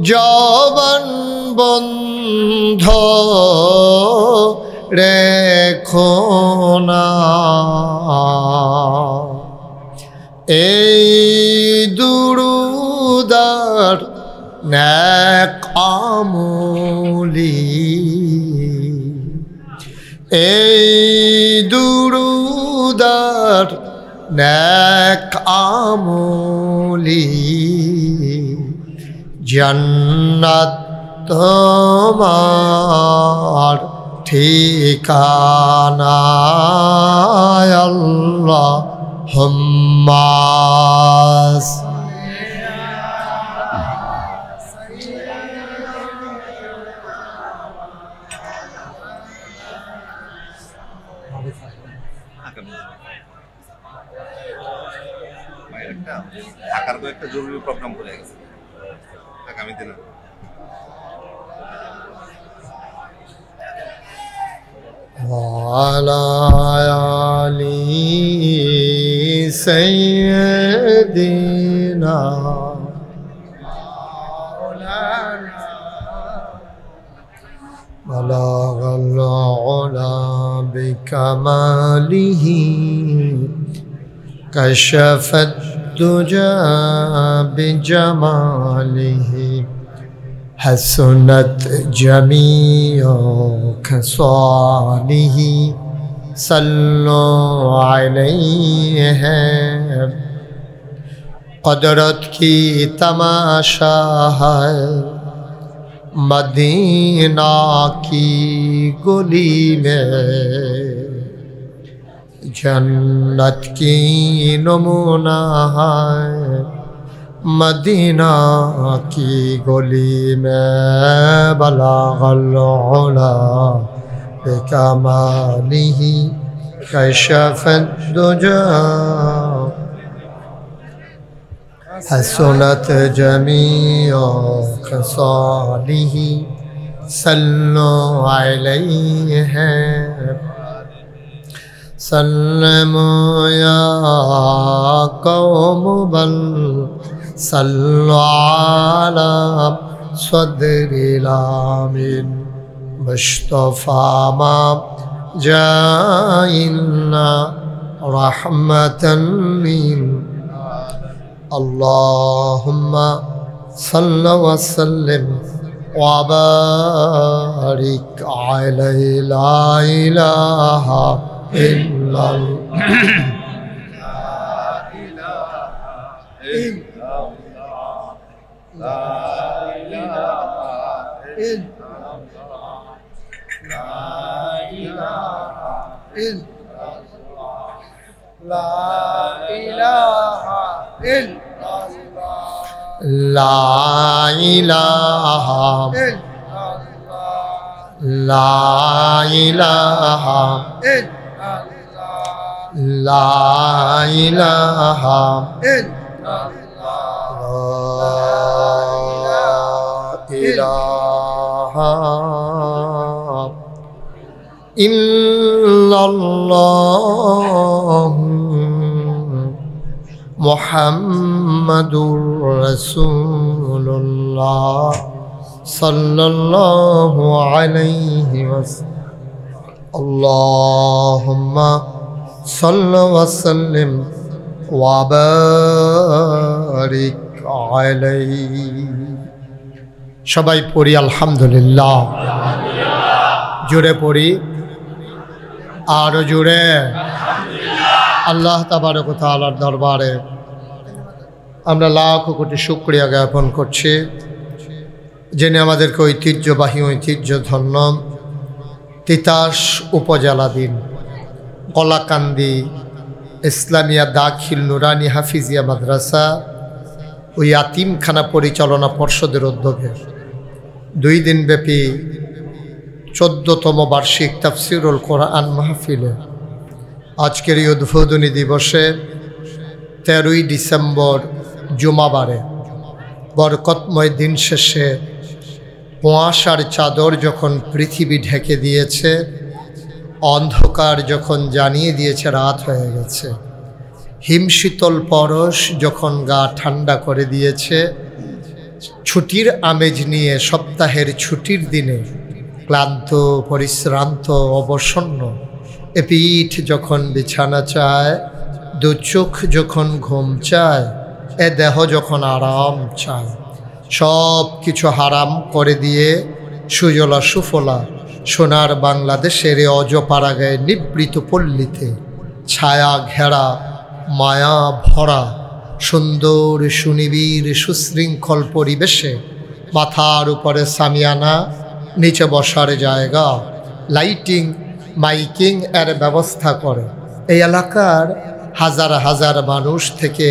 Speaker 1: জবান বন্ধ রেখো না এই দুরুদার নেক আমলি এই দুরুদার নেক আমলি জান্নাত তোমার ঠিকানা আল্লাহুম্মা
Speaker 2: ঢাকার একটা জরুরি প্রোগ্রাম করে গেছে আগামী দিনে
Speaker 1: وعلى آل سيدنا بلغ العلا بكماله كشف الدجى بجماله حسنت جميع خصاله صلوا عليه قدرت کی تماشا ہے مدینہ کی گلی میں جنت کی نمونہ ہے مدینہ کی گلی میں بلغ العلا بکمالہ کشف الدجى حسنت جميع خصاله صلوا عليه سلموا يا قوم بل صلوا على صدر الامين مصطفى ما جاء إلا رحمة من اللهم صل وسلم وبارك عليه لا إله إلا الله لا إله লা ইলাহা লা ইলাহা ইলাহা ইল্লাল্লাহ মুহাম্মাদুর রাসূলুল্লাহ সাল্লাল্লাহু আলাইহি ওয়াসাল্লাম আল্লাহুম্মা সাল্লি ওয়া সাল্লিম ওয়া বারিক আলাইহি। সবাই পড়ি আলহামদুলিল্লাহ। জোরে পড়ি, আরো জোরে। আল্লাহ তাবারক ওয়া তাআলার দরবারে আমরা লাখ কোটি শুকরিয়া জ্ঞাপন করছি, যিনি আমাদেরকে ঐতিহ্যধন্য তিতাস উপজেলাধীন কলাকান্দি ইসলামিয়া দাখিল নুরানি হাফিজিয়া মাদ্রাসা ও ইয়াতিমখানা পরিচালনা পর্ষদের উদ্যোগে 2 দিনব্যাপী 14তম বার্ষিক তাফসিরুল কোরআন মাহফিলে আজকের এই উদ্বোধনী দিবসে 13ই ডিসেম্বর জুমাবারে বরকতময় দিন শেষে কুয়াশার চাদর যখন পৃথিবী ঢেকে দিয়েছে, অন্ধকার যখন জানিয়ে দিয়েছে রাত হয়ে গেছে, হিমশীতল পরশ যখন গা ঠান্ডা করে দিয়েছে, ছুটির আমেজ নিয়ে সপ্তাহের ছুটির দিনে ক্লান্ত পরিশ্রান্ত অবসন্ন এ পিঠ যখন বিছানা চায়, 2 চোখ যখন ঘুম চায়, এ দেহ যখন আরাম চায়, সব কিছু হারাম করে দিয়ে সুজলা সুফলা সোনার বাংলাদেশের অজপাড়াগায়ে নিবৃত পল্লীতে ছায়া ঘেরা মায়া ভরা সুন্দর সুনিবিড় সুশৃঙ্খল পরিবেশে মাথার উপরে সামিয়ানা, নিচে বসার জায়গা, লাইটিং মাইকিং এর ব্যবস্থা করে এই এলাকার হাজার হাজার মানুষ থেকে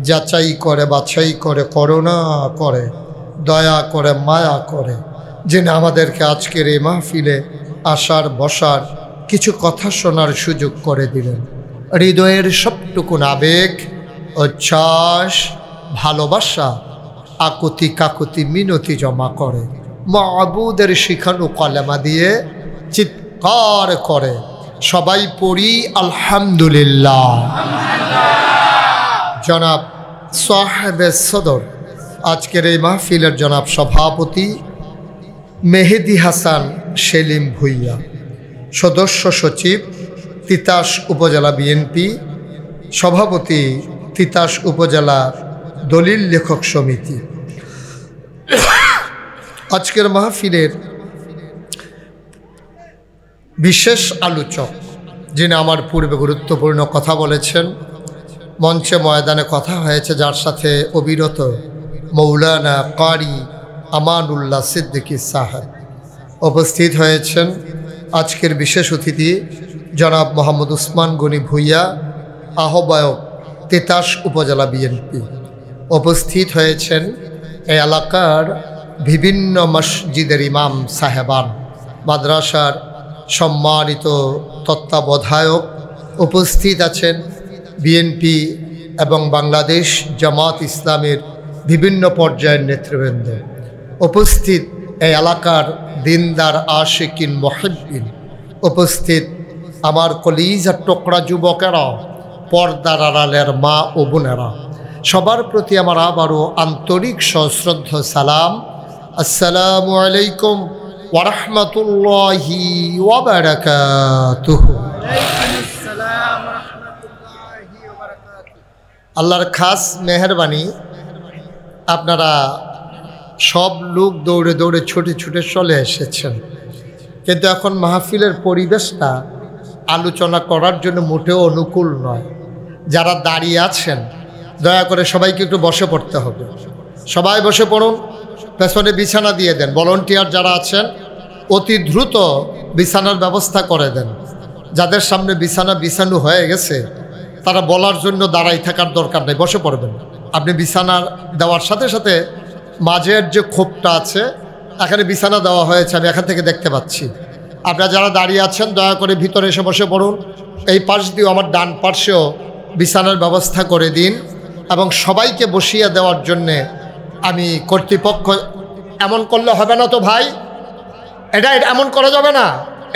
Speaker 1: যাচাই করে বাছাই করে করুণা করে দয়া করে মায়া করে যিনি আমাদেরকে আজকের এই মাহফিলে আসার বসার কিছু কথা শোনার সুযোগ করে দিলেন। হৃদয়ের সবটুকুন আবেগ, উচ্ছ্বাস, ভালোবাসা, আকুতি কাকুতি মিনতি জমা করে মাবুদের শিখানো কলেমা দিয়ে চিৎকার করে সবাই পড়ি আলহামদুলিল্লাহ। জনাব সাহেবে সদর আজকের এই মাহফিলের জনাব সভাপতি মেহেদি হাসান সেলিম ভুইয়া, সদস্য সচিব তিতাস উপজেলা বিএনপি, সভাপতি তিতাস উপজেলা দলিল লেখক সমিতি। আজকের মাহফিলের বিশেষ আলোচক যিনি আমার পূর্বে গুরুত্বপূর্ণ কথা বলেছেন, মঞ্চে ময়দানে কথা হয়েছে যার সাথে অবিরত মৌলানা কারি আমানুল্লাহ সিদ্দিকী সাহেব উপস্থিত হয়েছেন। আজকের বিশেষ অতিথি জনাব মোহাম্মদ উসমান গনি ভুইয়া, আহ্বায়ক তিতাস উপজেলা বিএনপি। উপস্থিত হয়েছেন এই এলাকার বিভিন্ন মসজিদের ইমাম সাহেবান, মাদ্রাসার সম্মানিত তত্ত্বাবধায়ক। উপস্থিত আছেন বিএনপি এবং বাংলাদেশ জামাত ইসলামের বিভিন্ন পর্যায়ের নেতৃবৃন্দ। উপস্থিত এই এলাকার দিনদার আশিকিন মুহিব্বিন। উপস্থিত আমার কলিজার টুকরা যুবকেরা, পর্দার আড়ালের মা ও বোনেরা, সবার প্রতি আমার আবারও আন্তরিক সশ্রদ্ধ সালাম। আসসালামু আলাইকুম ওয়া রাহমাতুল্লাহি ওয়া বারাকাতুহু। আল্লাহর খাস মেহরবানি, আপনারা সব লোক দৌড়ে দৌড়ে ছুটে ছুটে চলে এসেছেন, কিন্তু এখন মাহফিলের পরিবেশটা আলোচনা করার জন্য মোটেও অনুকূল নয়। যারা দাঁড়িয়ে আছেন দয়া করে সবাইকে একটু বসে পড়তে হবে। সবাই বসে পড়ুন, পেছনে বিছানা দিয়ে দেন। ভলান্টিয়ার যারা আছেন অতি দ্রুত বিছানার ব্যবস্থা করে দেন। যাদের সামনে বিছানা বিছানো হয়ে গেছে তারা বলার জন্য দাঁড়াই থাকার দরকার নেই, বসে পড়বেন। আপনি বিছানার দেওয়ার সাথে সাথে মাঝের যে খোপটা আছে এখানে বিছানা দেওয়া হয়েছে, আমি এখান থেকে দেখতে পাচ্ছি। আপনারা যারা দাঁড়িয়ে আছেন দয়া করে ভিতরে এসে বসে পড়ুন। এই পাশ দিয়েও আমার ডান পাশেও বিছানার ব্যবস্থা করে দিন এবং সবাইকে বসিয়ে দেওয়ার জন্যে আমি কর্তৃপক্ষ, এমন করলে হবে না তো ভাই, এটা এমন করা যাবে না,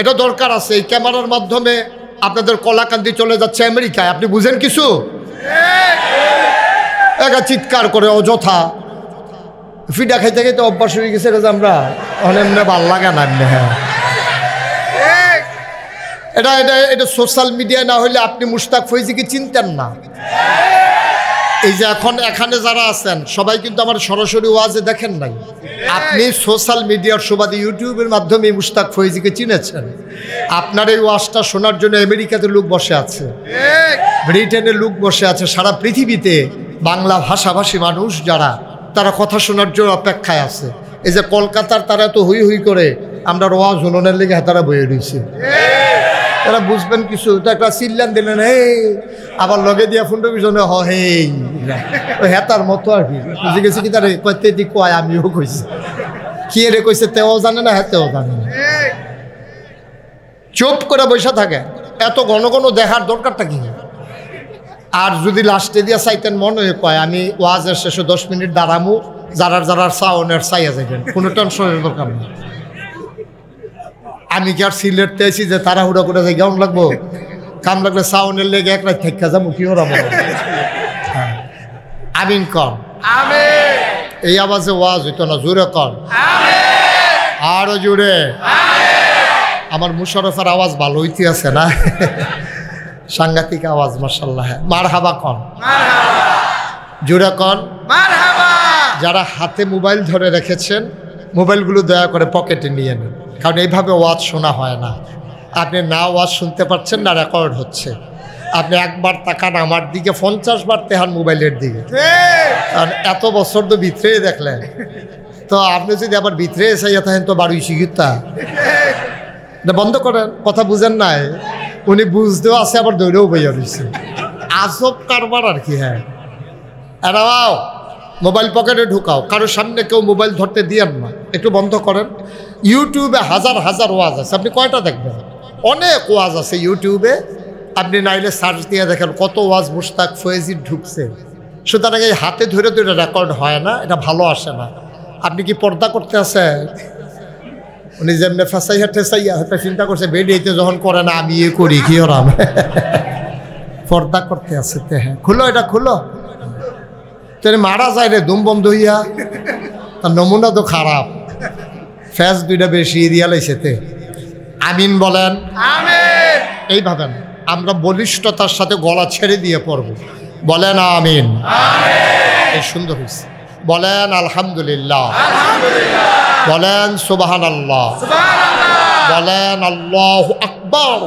Speaker 1: এটা দরকার আছে। এই ক্যামেরার মাধ্যমে আপনাদের কলাকান্দি চলে যাচ্ছে আমেরিকায়, আপনি বুঝেন কিছু? একা চিৎকার করে অযথা ফিডা খাইতে খাইতে অভ্যাস হয়ে গেছে আমরা, অনেক ভাল লাগে না। হ্যাঁ, এটা এটা এটা সোশ্যাল মিডিয়া না হলে আপনি মুশতাক ফৈজিকে চিনতেন না। এই যে এখন এখানে যারা আছেন সবাই কিন্তু আমার সরাসরি ওয়াজে দেখেন নাই, আপনি সোশ্যাল মিডিয়ার সুবাদে ইউটিউবের মাধ্যমে মুশতাক ফৈজিকে চিনেছেন। আপনার এই ওয়াজটা শোনার জন্য আমেরিকাতে লোক বসে আছে, ব্রিটেনের লোক বসে আছে, সারা পৃথিবীতে বাংলা ভাষাভাষী মানুষ যারা, তারা কথা শোনার জন্য অপেক্ষায় আছে। এই যে কলকাতার তারা তো হুই হুই করে আমরা ওয়াজ হুননের লেগে তারা বয়ে রয়েছে, তারা বুঝবেন কিছু তো একটা চিল্লান দিলেন, হে আবার লগে দিয়া ফোনটা পিছনে হে হেতার মতো আর কি বুঝে গেছি কি তারে কইতে দি কয় আমিও কইছি, কি রে কইছে তেও জানে না, হেতেও জানে না, চুপ করে বসে থাকে। এত ঘন ঘন দেখার দরকারটা কি? আর যদি লাস্টে দিয়া চাইতেন মনে কয় আমি ওয়াজের শেষে 10 মিনিট দাঁড়ামু, যারার সাউনের চাইয়া যাবেন, কোনো টেনশনের দরকার নেই। আমি কি আর সিলেটতে আছি যে তাড়াহুড়া করে যাই কেমন লাগবো? কাম লাগলে সাউনের লেগে এক রাত থেকে যাবো, কি ওরা আমিন কর, এই আওয়াজে ওয়াজ হইতো না, জোরে কর, আরো জোরে। আমার মুশারফের আওয়াজ ভালো হইতে আছে না, সাংঘাতিক আওয়াজ মাশাআল্লাহ। মারহাবা কন, জোরে কন। যারা হাতে মোবাইল ধরে রেখেছেন মোবাইলগুলো দয়া করে পকেটে নিয়ে নেন, কারণ এইভাবে ওয়াজ শোনা হয় না। আপনি না ওয়াজ শুনতে পাচ্ছেন না, রেকর্ড হচ্ছে। আপনি একবার তাকান আমার দিকে, 50 বার তেহান মোবাইলের দিকে, কারণ এত বছর তো ভিতরে দেখলেন। তো আপনি যদি আবার ভিতরে এসে থাকেন তো বাড়ি শিখিতা বন্ধ করেন, কথা বুঝেন নাই, উনি বুঝতেও আছে আবার দৌড়েও বইয়া রয়েছে, আজব কারবার আর কি। হ্যাঁ, এরাও মোবাইল পকেটে ঢুকাও, কারোর সামনে কেউ মোবাইল ধরতে দিয়েন না, একটু বন্ধ করেন। ইউটিউবে হাজার হাজার ওয়াজ আছে, আপনি কয়টা দেখবেন? অনেক ওয়াজ আছে ইউটিউবে, আপনি নাইলে সার্চ দিয়ে দেখেন কত ওয়াজ মুশতাক ফয়েজির ঢুকছে। সুতরাং এই হাতে ধরে ধরে রেকর্ড হয় না, এটা ভালো আসে না। আপনি কি পর্দা করতে আছেন? উনি যেমনি ফেসাইয়া ঠেসাইয়া হয়তো চিন্তা করছে বেরিয়েতে যখন করে না আমি এ করি, কি ওরাম পর্দা করতে আছে। হ্যাঁ, খুলো, এটা খুলো। তিনি মারা যায় রে দুম বন্ধ হইয়া, তার নমুনা তো খারাপ, ফ্যাস দুইটা বেশি দিয়া লাইছেতে। আমিন বলেন। এই ভাবেন আমরা বলিষ্ঠতার সাথে গলা ছেড়ে দিয়ে পড়ব, বলেন আমিন। এই সুন্দর হয়েছে, বলেন আলহামদুলিল্লাহ, বলেন সুবহানাল্লাহ, বলেন আল্লাহু আকবার।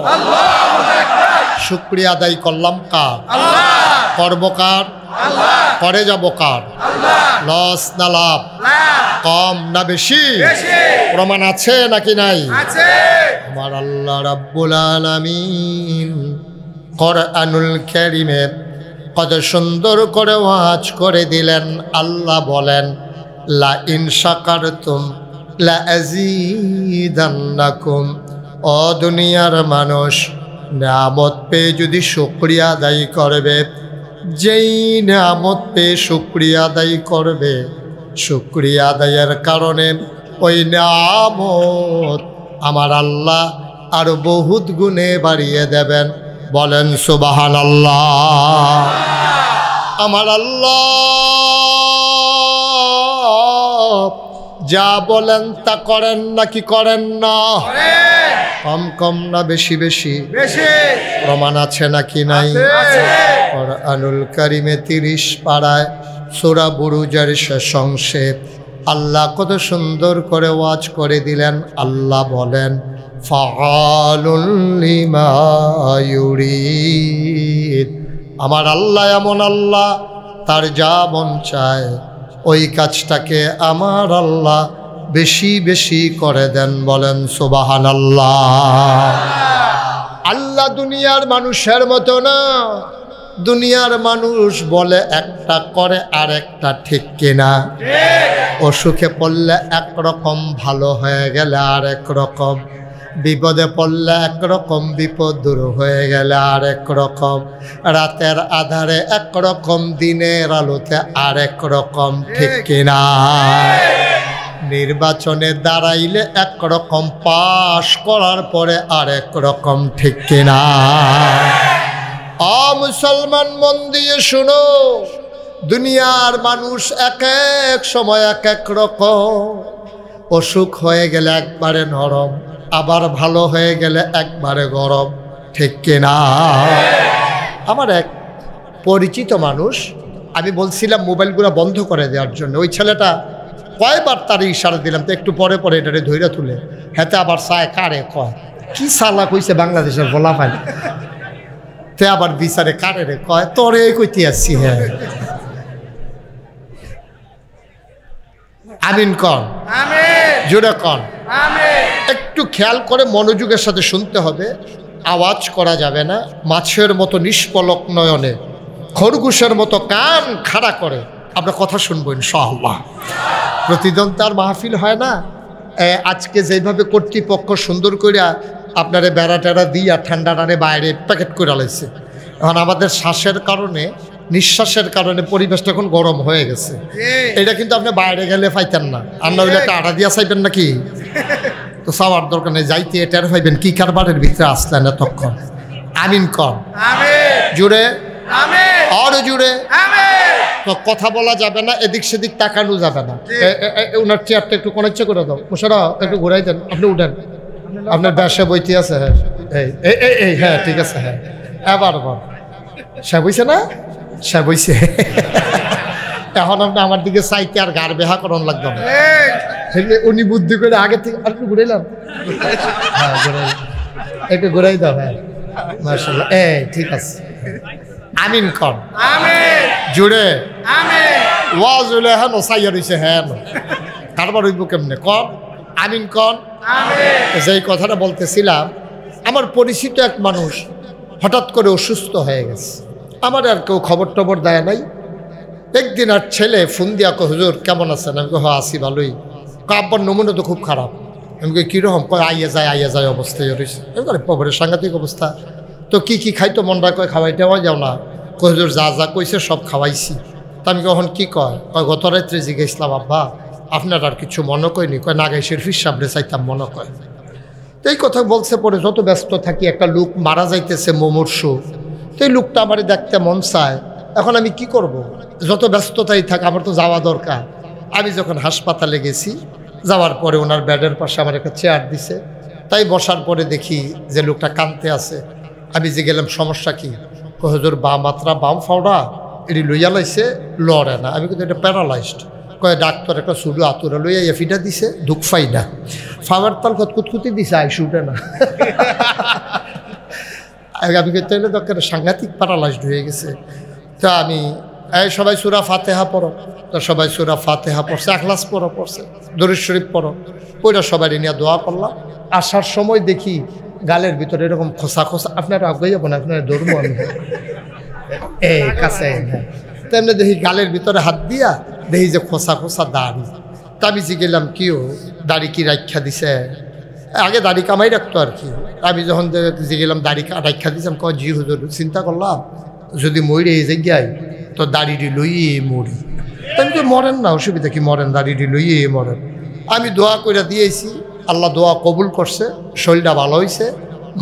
Speaker 1: শুকরিয়া আদায় করলাম কার? করব কার? করে যাব কার? লস না লাভ? কম না বেশি? প্রমাণ আছে নাকি নাই? আমার আল্লাহ রাব্বুল আলামিন কোরআনুল কারীমে কত সুন্দর করে ওয়াজ করে দিলেন। আল্লাহ বলেন লা ইন শাকারতুম লা আযীদান্নাকুম। ও দুনিয়ার মানুষ, নিয়ামত পেয়ে যদি শুকরিয়া আদায় করবে, যেই নিয়ামত পেয়ে শুকরিয়া আদায় করবে, শুকরিয়া আদায়ের কারণে ওই নিয়ামত আমার আল্লাহ আরো বহুত গুণে বাড়িয়ে দেবেন। বলেন সুবহানাল্লাহ। আমার আল্লাহ যা বলেন তা করেন নাকি করেন না? কম কম না বেশি বেশি? প্রমাণ আছে নাকি নাই? কোরআনুল কারীমে 30 পারায় সূরা বুরুজের শেষ অংশে আল্লাহ কত সুন্দর করে ওয়াজ করে দিলেন। আল্লাহ বলেন ফাআলুল লিমা ইউরিদ। আমার আল্লাহ এমন আল্লাহ, তার যা মন চায় ওই কাজটাকে আমার আল্লাহ বেশি বেশি করে দেন। বলেন সুবহানাল্লাহ। আল্লাহ দুনিয়ার মানুষের মতো না, দুনিয়ার মানুষ বলে একটা করে আর একটা, ঠিক কিনা? অসুখে পড়লে একরকম, ভালো হয়ে গেলে আর একরকম, বিপদে পড়লে একরকম, বিপদ দূর হয়ে গেলে আর একরকম, রাতের আধারে একরকম, দিনের আলোতে আর একরকম, ঠিক কিনা? নির্বাচনে দাঁড়াইলে একরকম, পাশ করার পরে আর একরকম, ঠিক কিনা? মুসলমান মন দিয়ে শুনো, দুনিয়ার মানুষ এক এক সময় এক এক রকম। অসুখ হয়ে গেলে একবারে নরম, আবার ভালো হয়ে গেলে একবারে গরম, ঠিক কিনা? আমার এক পরিচিত মানুষ, আমি বলছিলাম মোবাইলগুলো বন্ধ করে দেওয়ার জন্য, ওই ছেলেটা কয়বার তার ইশারা দিলাম, তো একটু পরে পরে এটারে ধৈর্য তুলে হেতে আবার চায় কারে কয়, কি সালা কইছে বাংলাদেশের বলা পাই, তে আবার বিচারে কারে রে কয়, তোরে কইতে আসছি। হ্যাঁ, আমিন কন, জোরে কন। একটু খেয়াল করে মনোযোগের সাথে শুনতে হবে, আওয়াজ করা যাবে না। মাছের মতো নিষ্পলক নয়নে, খরগোশের মতো কান খাড়া করে আমরা কথা শুনবো ইনশাআল্লাহ। প্রতিদিন তার মাহফিল হয় না। আজকে যেভাবে কর্তৃপক্ষ সুন্দর করে আপনারে বেড়া টেড়া দিয়া ঠান্ডা টানে বাইরে প্যাকেট করে লাইছে, এখন আমাদের শ্বাসের কারণে, নিঃশ্বাসের কারণে পরিবেশটা এখন গরম হয়ে গেছে। এটা কিন্তু আপনি বাইরে গেলে পাইতেন না, আর না হইলে একটা আটা দিয়া চাইবেন নাকি, তো চাওয়ার দরকার নেই, যাইতে এটার পাইবেন কি কারবারের ভিতরে আসলেন এতক্ষণ। আমিন কর, জুড়ে আর জুড়ে। তো কথা বলা যাবে না, এদিক সেদিক তাকানো যাবে না। ওনার চেয়ারটা একটু কোনাচ্ছে করে দাও, মুশারা একটু ঘুরাই দেন, আপনি উঠেন, আপনার ব্যবসা বইতে আছে। হ্যাঁ এই হ্যাঁ ঠিক আছে। হ্যাঁ এবার সে বইছে না, সে বইছে। এখন আপনি আমার দিকে চাইতে আর গার বেহা করন লাগবে না। উনি বুদ্ধি করে আগে থেকে আর একটু ঘুরাইলাম, হ্যাঁ ঘুরাই, একটু ঘুরাই দাও। হ্যাঁ মাশাআল্লাহ, ঠিক আছে। আমিন কন, জুড়ে ওয়াজ হইলে হ্যাঁ নসাইয়া রয়েছে। হ্যাঁ কারবার হইব কেমনে কন, আমিন কন। যেই কথাটা বলতেছিলাম, আমার পরিচিত এক মানুষ হঠাৎ করে অসুস্থ হয়ে গেছে। আমার আর কেউ খবর টবর দেয় নাই। একদিন আর ছেলে ফোন দিয়া কো, হুজুর কেমন আছেন? আমি কো আছি ভালোই। আব্বার নমুনা তো খুব খারাপ। আমি কই কীরকম? কয় আইয়া যায় অবস্থায় রয়েছে। পবরের সাংঘাতিক অবস্থা। তো কি খাইতো মনটা? কয় খাওয়াইতেও যাও না। কই হুজুর যা যা কইছে সব খাওয়াইছি। তা আমি কখন কি কয়? গত রাত্রে জিজ্ঞেসলাম আব্বা আপনার আর কিছু মনে কয়নি? কয় নাগাই শরীফির সামনে চাইতাম মনে কয়। তো এই কথা বলছে পরে, যত ব্যস্ত থাকি, একটা লোক মারা যাইতেছে মুমূর্ষু, তো এই লোকটা আমার দেখতে মন চায়। এখন আমি কি করব? যত ব্যস্ততাই থাক, আমার তো যাওয়া দরকার। আমি যখন হাসপাতালে গেছি, যাওয়ার পরে ওনার বেডের পাশে আমার একটা চেয়ার দিছে, তাই বসার পরে দেখি যে লোকটা কাঁদতে আছে। আমি যে গেলাম সমস্যা কি? হুজুর বাম মাত্রা বাম ফাওড়া এটি লইয়া লাইছে, লড়ে না। আমি কিন্তু এটা প্যারালাইজড। কয়ে ডাক্তার একটা সুডু আতুরা লইয়া এফিটা দিছে, দুঃখ ফাই না, ফাওয়ার তাল কুতকুতি দিছে, আইসি উঠে না। আমি কিন্তু দরকার সাংঘাতিক প্যারালাইজড হয়ে গেছে। তা আমি সবাই সূরা ফাতিহা পড়ো, তো সবাই সূরা ফাতিহা পড়ছে, ইখলাস পড়ছে, দরুদ শরীফ পড়ো, ওইটা সবাই নিয়ে দোয়া করলাম। আসার সময় দেখি গালের ভিতরে এরকম খোসা খোসা, আপনারা আগে যাবো না, আপনার ধর্ম আমি এই কাছে তেমনি দেখি গালের ভিতরে হাত দিয়া দেখি যে খোসা খোসা দাড়ি। তা আমি গেলাম কিও দাড়ি কি রাখা দিছে? আগে দাড়ি কামাই রাখতো আর কি। আমি যখন গেলাম দাড়ি রাখা দিয়েছিলাম, কয় জি হুজুর। চিন্তা করলাম যদি মরে এই জায়গায় তো দাড়িটি লইয়ে মরি। আমি তো মরেন না, অসুবিধা কি, মরেন, দাড়িটি লইয়ে মরেন। আমি দোয়া করে দিয়েছি, আল্লাহ দোয়া কবুল করছে, শরীরটা ভালো হয়েছে।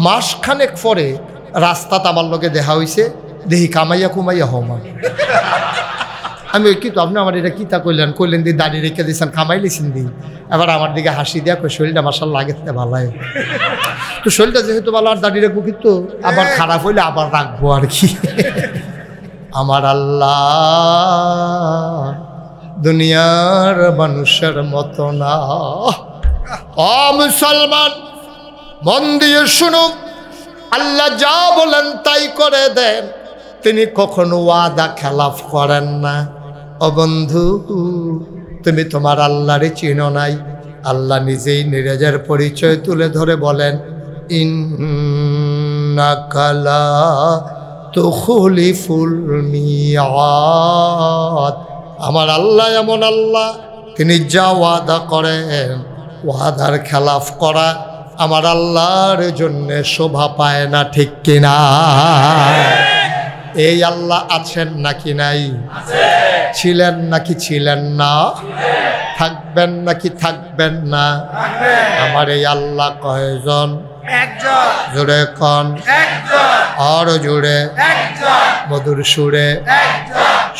Speaker 1: মাসখানেক পরে রাস্তাতে আমার লোকে দেখা হয়েছে, দেখি কামাইয়া কুমাইয়া হমান। আমি কি তো আপনি আমার এটা কিতা কইলেন দিয়ে দাড়ি রেখে দিয়েছেন, কামাই লিছেন দিন। এবার আমার দিকে হাসি দেওয়া কই শরীরটা মাসাল্লাহ আগের থেকে ভালো হয়। তো শরীরটা যেহেতু ভালো, আর দাড়ি রাখবো কিন্তু আবার খারাপ হইলে আবার রাখবো আর কি। আমার আল্লাহ দুনিয়ার মানুষের মতো না। মুসলমান মন দিয়ে শুনুন, আল্লাহ যা বলেন তাই করে দেন, তিনি কখনো ওয়াদা খেলাফ করেন না। ও বন্ধু, তুমি তোমার আল্লাহরে চিনো নাই। আল্লাহ নিজেই নিজের পরিচয় তুলে ধরে বলেন, ইন্নাকা লা তুখলিফুল মিয়াদ। আমার আল্লাহ এমন আল্লাহ, তিনি যা ওয়াদা করেন ওয়াদার খেলাফ করা আমার আল্লাহর জন্য শোভা পায় না, ঠিক কিনা? এই আল্লাহ আছেন নাকি নাই? ছিলেন নাকি ছিলেন না? থাকবেন নাকি থাকবেন না? আমার এই আল্লাহ কয়জন? জোরে কন, আর জোরে, মধুর সুরে,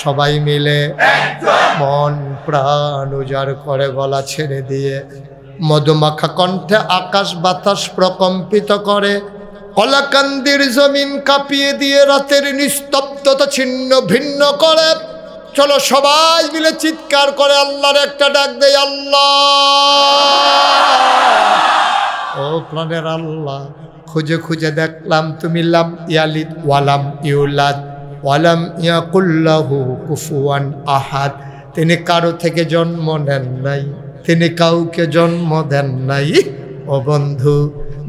Speaker 1: সবাই মিলে মন প্রাণ উজাড় করে গলা ছেড়ে দিয়ে মধুমাখা কণ্ঠে আকাশ বাতাস প্রকম্পিত করে, কলাকান্দির জমিন কাঁপিয়ে দিয়ে রাতের নিস্তব্ধতা ছিন্ন ভিন্ন করে। চলো সবাই মিলে চিৎকার করে আল্লাহর একটা ডাক দেই, আল্লাহ। ও প্রাণের আল্লাহ, খুঁজে খুঁজে দেখলাম তুমি লাম ইয়ালিদ ওয়ালাম ইউলাদ ওয়ালাম ইয়াকুল্লাহু কুফুয়ান আহাদ। তিনি কারো থেকে জন্ম নেন নাই, তিনি কাউকে জন্ম দেন নাই। ও বন্ধু,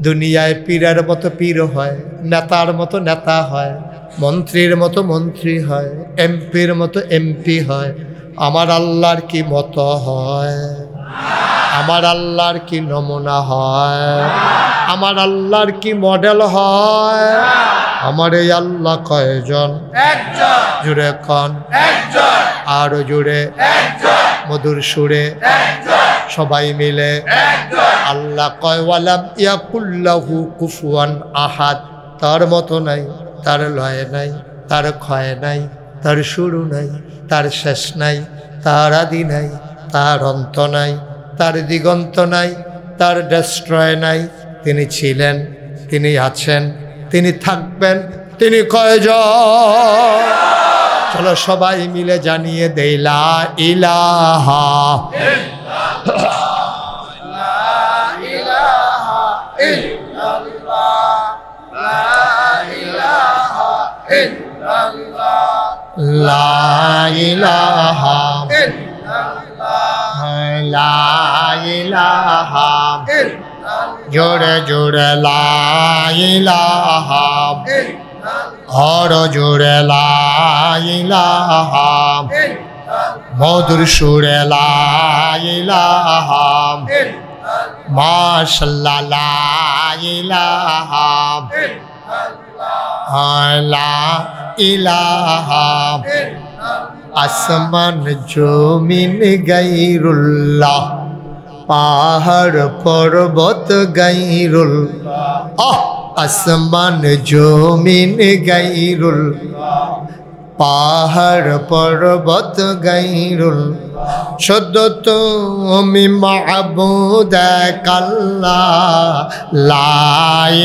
Speaker 1: দুনিয়ায় পীরের মতো পীর হয়, নেতার মতো নেতা হয়, মন্ত্রীর মতো মন্ত্রী হয়, এমপির মতো এমপি হয়। আমার আল্লাহর কি মতো হয়? আমার আল্লাহর কি নমুনা হয়? আমার আল্লাহর কি মডেল হয়? আমার এই আল্লাহ কয়জন? জুড়ে কন, আরো জুড়ে, মধুর সুরে, সবাই মিলে আল্লাহ কয় ওয়ালাম ইয়াকুল্লাহু কুফুয়ান আহাদ। তার মতো নাই, তার লয় নাই, তার ক্ষয় নাই, তার শুরু নাই, তার শেষ নাই, তার আদি নাই, তার অন্ত নাই, তার দিগন্ত নাই, তার ডেস্ট্রয় নাই। তিনি ছিলেন, তিনি আছেন, তিনি থাকবেন, তিনি কয়জন? চলো সবাই মিলে জানিয়ে দেই লা ইলাহা লা ইলাহা লা ইলাহা, জোরে জোরে লা ইলাহা, হর জোরে লা ইলাহা, মধুর সুরে লা ইলাহা, মাশাআল্লাহ লা ইলাহা লা ইলাহা। আসমান জমিন গায়রুল্লাহ, পাহাড় পর্বত গায়রুল্লাহ। আসমান জমিন গায়রুল্লাহ, পাহাড় পর্বত গায়রুল্লাহ। শুদ্ধ তুমি মাবুদ আল্লাহ, লা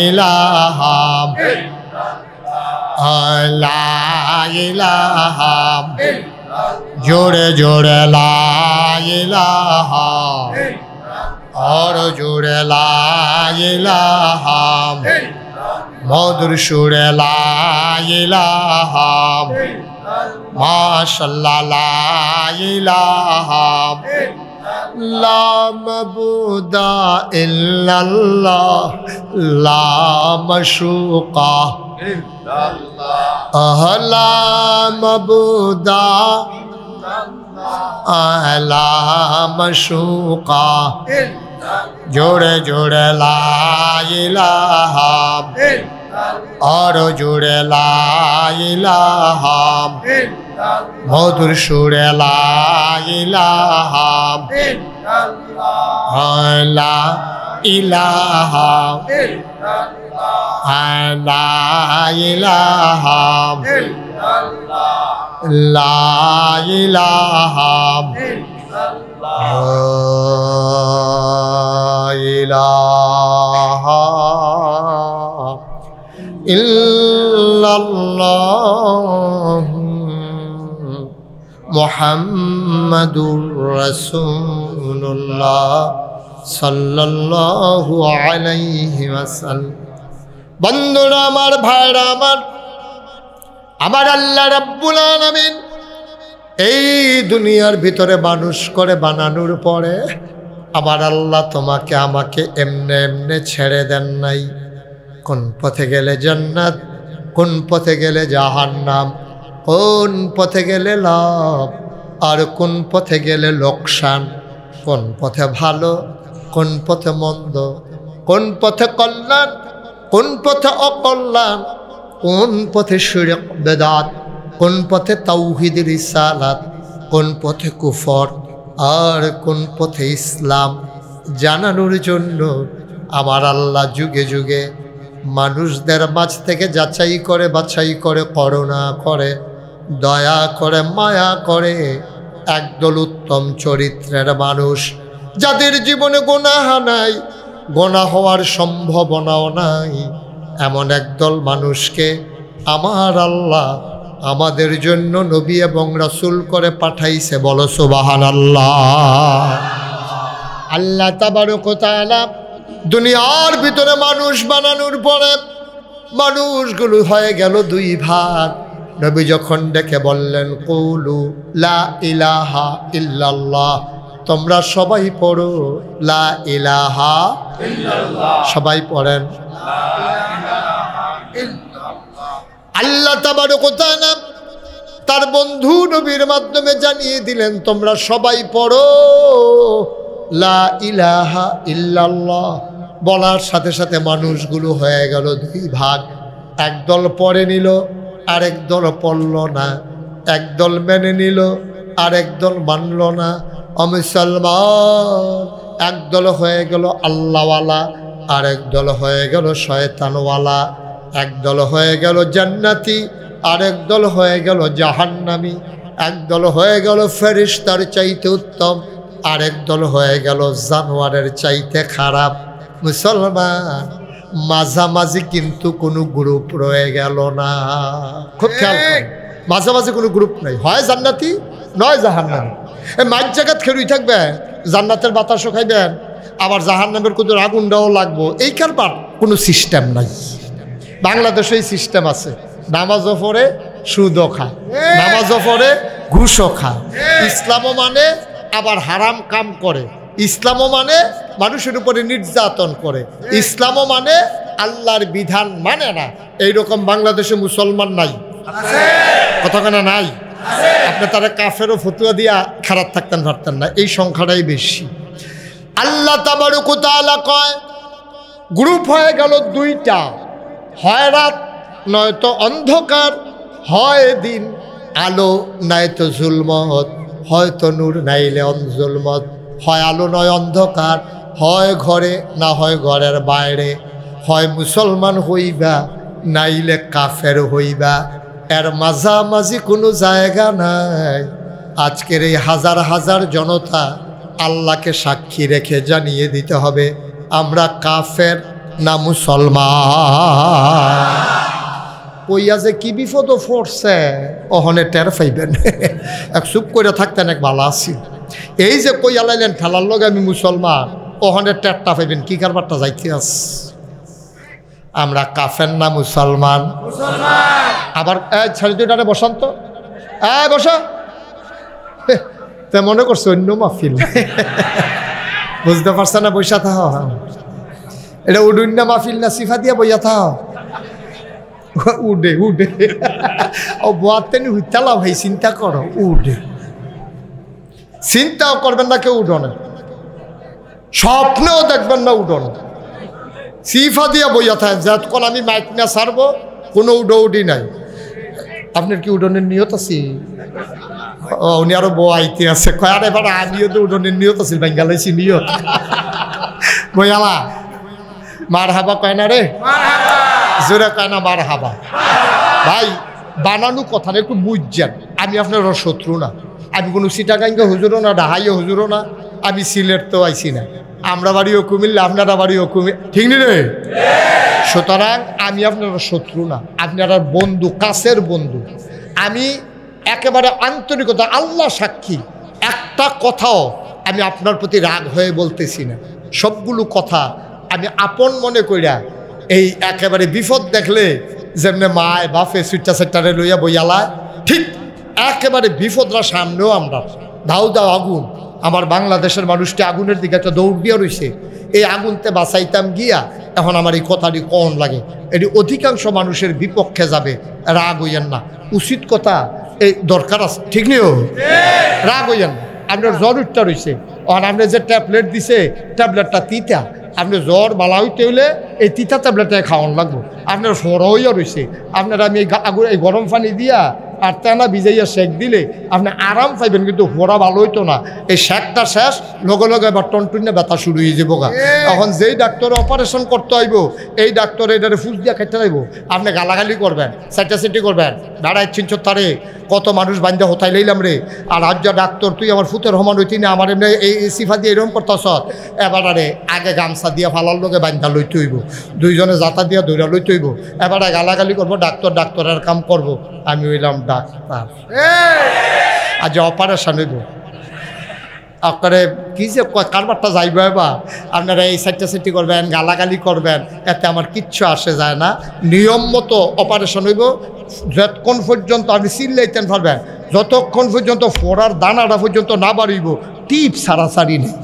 Speaker 1: ইলাহা লা ইলাহা, জোরে জোরে লা ইলাহা, আর জোরে লা ইলাহা, মধুর সুরে লা ইলাহা, মাশাআল্লাহ লা ইলাহা, লা মাবুদা ইল্লাল্লাহ, লা মাশুকা লা মাবুদা লা মাশুকা, জোরে জোরে লা ইলাহা, আর জোরে লা ইলাহা, মধুর সুরে লা ইলাহা লা ইলাহা লা ইলাহা লা ইলাহা ইলাহা ইল্লাল্লাহ মুহাম্মাদুর রাসূলুল্লাহ সাল্লাল্লাহু আলাইহি ওয়াসাল্লাম। বন্ধুরা আমার, ভাইরা আমার, আমার আল্লাহ রাব্বুল আলামিন এই দুনিয়ার ভিতরে মানুষ করে বানানোর পরে আমার আল্লাহ তোমাকে আমাকে এমনে এমনে ছেড়ে দেন নাই। কোন পথে গেলে জান্নাত, কোন পথে গেলে জাহান্নাম, কোন পথে গেলে লাভ, আর কোন পথে গেলে লোকসান, কোন পথে ভালো, কোন পথে মন্দ, কোন পথে কল্যাণ, কোন পথে অকল্যাণ, কোন পথে শিরক বেদাত, কোন পথে তাওহীদ রিসালাত, কোন পথে কুফর, আর কোন পথে ইসলাম জানানোর জন্য আমার আল্লাহ যুগে যুগে মানুষদের মাঝ থেকে যাচাই করে বাছাই করে করুণা করে দয়া করে মায়া করে একদল উত্তম চরিত্রের মানুষ, যাদের জীবনে গুনাহ নাই, গুনাহ হওয়ার সম্ভাবনাও নাই, এমন একদল মানুষকে আমার আল্লাহ আমাদের জন্য নবী এবং রাসূল করে পাঠাইছে। বলো সুবহানাল্লাহ। আল্লাহ তাবারক ওয়া তাআলা দুনিয়ার ভিতরে মানুষ বানানোর পরে মানুষগুলো হয়ে গেল দুই ভাগ। নবী যখন ডেকে বললেন কুলু লা ইলাহা ইল্লাল্লাহ, তোমরা সবাই পড়ো লা ইলাহা ইল্লাল্লাহ, সবাই পড়েন আল্লাহ তাবারক ওয়া তাআলা তার বন্ধু নবীর মাধ্যমে জানিয়ে দিলেন তোমরা সবাই পড়ো লা ইলাহা ইল্লাল্লাহ। বলার সাথে সাথে মানুষগুলো হয়ে গেল দুই ভাগ, একদল পড়ে নিল আরেক দল পড়ল না, একদল মেনে নিল আরেক দল মানল না। মুসলমান একদল হয়ে গেল আল্লাহওয়ালা, আরেক দল হয়ে গেল শয়তানওয়ালা, একদল হয়ে গেল জান্নাতি, আরেক দল হয়ে গেল জাহান্নামী, একদল হয়ে গেল ফেরেশতার চাইতে উত্তম, আরেক দল হয়ে গেল জানোয়ারের চাইতে খারাপ। মুসলমান মাঝামাঝি কিন্তু কোনো গ্রুপ রয়ে গেল না। খুব খেয়াল করেন, মাঝামাঝি কোনো গ্রুপ নাই, হয় জান্নাতি নয় জাহান্নামী। এই মাঝ জায়গাত খেরুই থাকবে, জান্নাতের বাতাসও খাইবেন, আবার জাহান্নামের কোনো আগুনটাও লাগবো, এই কারবার কোনো সিস্টেম নাই। বাংলাদেশে এই সিস্টেম আছে, নামাজও পড়ে সুদও খায়, নামাজও পড়ে ঘুষও খায়। ইসলামও মানে আবার হারাম কাম করে, ইসলামও মানে মানুষের উপরে নির্যাতন করে, ইসলামও মানে আল্লাহর বিধান মানে না। এইরকম বাংলাদেশে মুসলমান নাই, কতখানা নাই। আপনি তারা কাফেরও ফতুয়া দিয়া খারাপ থাকতেন পারতেন না, এই সংখ্যাটাই বেশি। আল্লাহ তাবারক ওয়া তাআলা কয় গ্রুপ হয়ে গেল দুইটা, হয় রাত নয়তো অন্ধকার, হয় দিন আলো নয়তো জুলমত, হয়তো নূর নাইলে অনজুলমত, হয় আলো নয় অন্ধকার, হয় ঘরে না হয় ঘরের বাইরে, হয় মুসলমান হইবা নাইলে কাফের হইবা, এর মাঝামাঝি কোনো জায়গা নাই। আজকের এই হাজার হাজার জনতা আল্লাহকে সাক্ষী রেখে জানিয়ে দিতে হবে আমরা কাফের না মুসলমান। কইয়া যে কি বিপদ পড়ছে ওহনে টের পাইবেন। এক চুপ করে থাকতেন এক ভালো আছি, এই যে কইয়া লাইলেন ঠেলার লগে আমি মুসলমান, ওহনে টেরটা পাইবেন কি কারবারটা যাইতে আস। আমরা কাফের না মুসলমান। আবার ছেড়ে দুইটারে বসান্ত, বসা, তে মনে করছো অন্য মাহফিল, বুঝতে পারছে না? বৈশা থাহ, এটা উডুন্য মাহফিল না, সিফা দিয়া বইয়া থাহ। উডে উডে ও বোয়াতেনি হুইতালা ভাই, চিন্তা করো, উডে চিন্তাও করবেন না কেউ উডনে, স্বপ্নেও দেখবেন না উডন, সিফা দিয়া বইয়া থাকেন। যতক্ষণ আমি মাইক না ছাড়বো কোনো উডি নাই। আপনার কি উডনের নিয়ত আছে? উনি আরো বউ আইতে আছে, কয় আর এবার আমিও তো উডনের নিয়ত আছে, বেঙ্গালাইছি নিয়ত। বইয়ালা মার হাবা কয় না রে, জোরে কয় না মার হাবা। ভাই বানানো কথা না, একটু বুঝছেন, আমি আপনার শত্রু না, আমি কোনো চিটাগাঙ্গে হুজুরও না, ডাহাইও হুজুরও না, আমি সিলেট তো আইছি না, আমরা বাড়িও কুমিল্লা, আপনারা বাড়িও কুমিল্লা, ঠিক নি রে? সুতরাং আমি আপনার শত্রু না, আপনারা বন্ধু, কাছের বন্ধু। আমি একেবারে আন্তরিকতা, আল্লাহ সাক্ষী, একটা কথাও আমি আপনার প্রতি রাগ হয়ে বলতেছি না। সবগুলো কথা আমি আপন মনে কইরা, এই একেবারে বিপদ দেখলে যেমনি মায় বাপে সুইটা সেটারে লইয়া বইয়ালায়, ঠিক একেবারে বিপদরা সামনেও আমরা দাও দাও আগুন। আমার বাংলাদেশের মানুষটি আগুনের দিকে একটা দৌড় দিয়া রয়েছে, এই আগুনতে বাঁচাইতাম গিয়া এখন আমার এই কথাটি কন লাগে, এটি অধিকাংশ মানুষের বিপক্ষে যাবে, রাগ হইয়েন না, উচিত কথা এই দরকার আছে, ঠিক নিও, রাগ হইয়েন না। আপনার জ্বর উঠতে রয়েছে, আর আপনি যে ট্যাবলেট দিছে ট্যাবলেটটা তিতা, আপনি জ্বর বালা হইতে হইলে এই তিতা ট্যাবলেটটা খাওয়ান লাগবো। আপনার ফড় হইয়া রয়েছে, আপনার আমি এই গরম পানি দিয়া আর তেনা ভিজাইয়া শেক দিলে আপনি আরাম পাইবেন, কিন্তু ফোড়া ভালো হইতো না। এই শেকটা শেষ লগে লগে এবার টনটুনে ব্যথা শুরু হয়ে যাবো গা। এখন যেই ডাক্তারে অপারেশন করতে হইব এই ডাক্তারে এটারে ফুস দিয়া খাইতে হইব, আপনি গালাগালি করবেন, সাইটাসিটি করবেন, দাঁড়ায় চিনছ তারে কত মানুষ বান্ধা হতাই লইলাম রে। আর আজ যা ডাক্তার তুই আমার ফুতের সমান হইতি না, আমার এমনি এই সিফা দিয়ে এরকম করতেছ, এবারে আগে গামছা দিয়া ফালার লোকে বান্ধা লইতে হইব, দুইজনে যাতা দিয়া দৌড়া লইতে হইব, এবারে গালাগালি করবো, ডাক্তারের কাম করব। আমি হইলাম ডাক্তার, আজ অপারেশন হইব, আপনারে কি যে কারবারটা যাইব, এবার আপনারা এই সাইটি করবেন, গালাগালি করবেন, এতে আমার কিচ্ছু আসে যায় না। নিয়ম মতো অপারেশন হইব, যতক্ষণ পর্যন্ত আপনি চিল্লাইতেন পারবেন, যতক্ষণ পর্যন্ত ফোড়ার দানাটা পর্যন্ত না বাড়িব, টিপ সারাসারি নেই,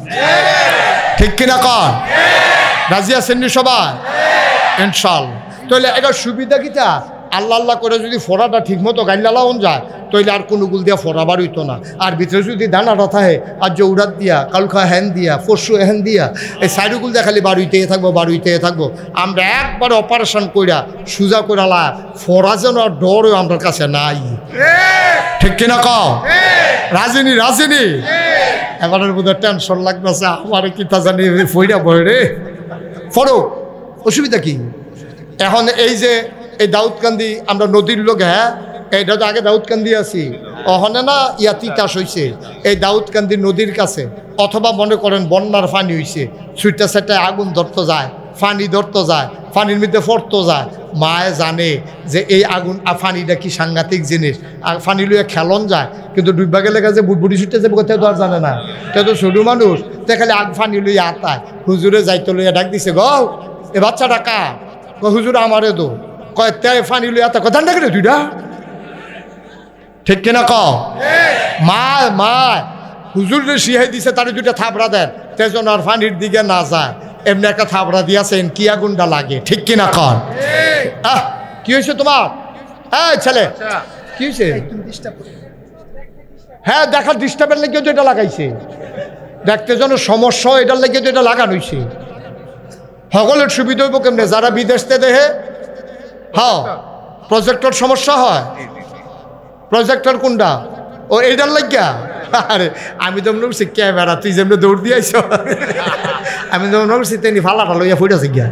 Speaker 1: ঠিক কিনা কর? রাজি আছেন সবাই? ইনশাআল্লাহ। তাহলে এটা সুবিধা কিটা, আল্লাহ আল্লাহ করে যদি ফোড়াটা ঠিক মতো গাইলালাও যায়, তাইলে আর কোনো গুল দিয়া ফোড়া বাড়িত না। আর ভিতরে যদি দানাটা থাকে, আর যে উড়াত দিয়া, কালখা হ্যান দিয়া, পরশু হ্যান দিয়া, এই সাইডগুল দিয়া খালি বাড়িতেই থাকবো। আমরা একবার অপারেশন কইরা সুজা কইরালা, ফোড়া যেন আর ডরও আমার কাছে নাই, ঠিক কিনা কও? রাজিনী এবারের বোধহয় টেনশন লাগতেছে, আমার কি তা জানি ফইরা বই রে ফড়ো, অসুবিধা কি? এখন এই যে এই দাউদকান্দি আমরা নদীর লোক, হ্যাঁ এইটা তো আগে দাউদকান্দি আছি, ওখানে না ইয়া তিতাস হয়েছে এই দাউদকান্দি নদীর কাছে, অথবা মনে করেন বন্যার পানি হয়েছে, ছুটতে সেটায় আগুন ধরতে যায়, পানি ধরতে যায়, পানির মধ্যে পড়তে যায়। মায়ে জানে যে এই আগুন পানিটা কি সাংঘাতিক জিনিস, আর পানি লইয়া খেলন যায়, কিন্তু ডুববা গেলে যে বুটবুটি ছুটতে যাবে কোথাও তো আর জানে না, তে তো ছোটো মানুষ, তে খালি পানি লইয়া আতায়। হুজুরে যাইতে লইয়া ডাক দিছে, গো এ বাচ্চাটা কা? হুজুর আমারে দো, কয় তে পানি লইয়া আতা, কথা ডাকে রে দুইটা, ঠিক কিনা ক? মা হুজুর শিহাই দিছে, তার দুইটা থাপড়া দেন, তেজন আর পানির দিকে না যায়, এমনি একটা থাপড়া দিয়েছেন, কি আগুনটা লাগে, ঠিক কিনা কর? কি হয়েছে তোমার? হ্যাঁ ছেলে কি হয়েছে? হ্যাঁ দেখার ডিস্টার্বের লেগে তো এটা লাগাইছে, দেখতে যেন সমস্যা, এটার লেগে তো এটা লাগানো হয়েছে। সকলের সুবিধা হইব কেমনে? যারা বিদেশতে দেহে, হ্যাঁ প্রজেক্টর সমস্যা হয়, প্রজেক্টর কোনটা? ও এইটার লাগিয়া? আরে আমি তো মনে করছি ক্যামেরা, তুই যেমনি দৌড় দিয়েছ, আমি তো মনে করছি তেমনি ফালাটা লইয়া ফুটেছে গিয়া।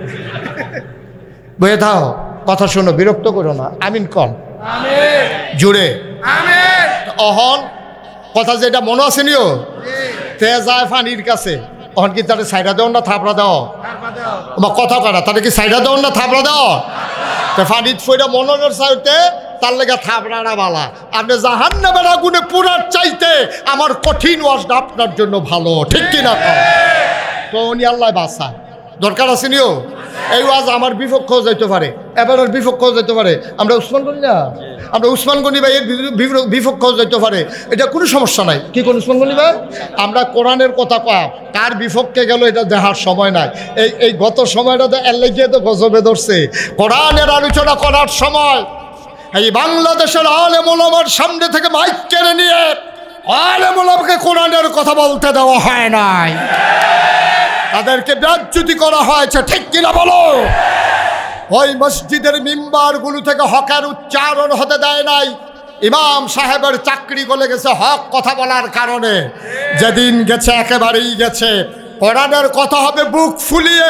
Speaker 1: বইয়ে থাও, কথা শোনো, বিরক্ত করো না, আমিন কম জুড়ে অহন কথা যেটা মনে আছে নিও, তে যায় পানির কাছে, অহন কি তাদের সাইডা দেও না থাপড়া দাও, বা কথা কাটা তাদের কি সাইডা দেও না থাপড়া দাও? পানির ফইটা মনের চাইতে তার লেগে থাপড়াটা বালা। আপনি জাহান্নামের আগুনে পুরার চাইতে আমার কঠিন ওয়াজটা আপনার জন্য ভালো, ঠিক কিনা? তো উনি আল্লাহ বাঁচায়, দরকার আছে নিও। এই ওয়াজ আমার বিপক্ষও যাইতে পারে, এবার বিপক্ষও যেতে পারে, আমরা উসমান গনি না, আমরা উসমান গনি ভাই এর বিপক্ষও যেতে পারে, এটা কোনো সমস্যা নাই। কি কোন উসমান গনি ভাই? আমরা কোরআনের কথা কয়া, কার বিপক্ষে গেল এটা দেখার সময় নাই। এই গত সময়টা তো এর লেগে তো গজবে ধরছে, কোরআনের আলোচনা করার সময় এই বাংলাদেশের আলেম ওলামার সামনে থেকে মাইক কেড়ে নিয়ে আলেম ওলামাকে কোরআনের কথা বলতে দেওয়া হয় নাই, তাদেরকে বেজ্জতি করা হয়েছে, ঠিক কিনা বলো? ওই মসজিদের মিম্বারগুলো থেকে হকের উচ্চারণ হতে দেয় নাই। ইমাম সাহেবের চাকরি গলে গেছে হক কথা বলার কারণে, যেদিন গেছে একেবারেই গেছে। কোরআনের কথা হবে বুক ফুলিয়ে,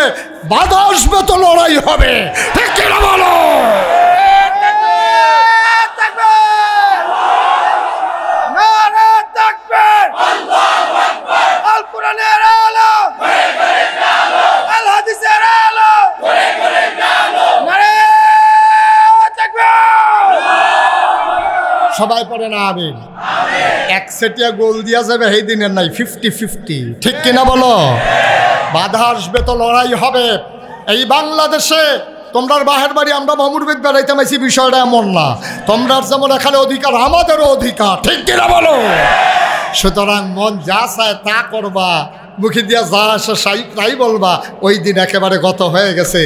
Speaker 1: বাধা আসবে তো লড়াই হবে, ঠিক কিনা বলো? সবাই পড়ে না আমিন। একসেটিয়া গোল দিয়া যাবে এই দিনের নাই, 50-50, ঠিক কিনা বলো? বাধা আসবে তো লড়াই হবে। এই বাংলাদেশে তোমরা বাহের বাড়ি আমরা মামুরবেদ বেড়াইতে মাইছি, বিষয়টা এমন না। তোমরা যেমন এখানে অধিকার, আমাদেরও অধিকার, ঠিক কিনা বলো? সুতরাং মন যা চায় তা করবা, মুখে দিয়া যা আসে তাই বলবা। ওই দিন একেবারে গত হয়ে গেছে,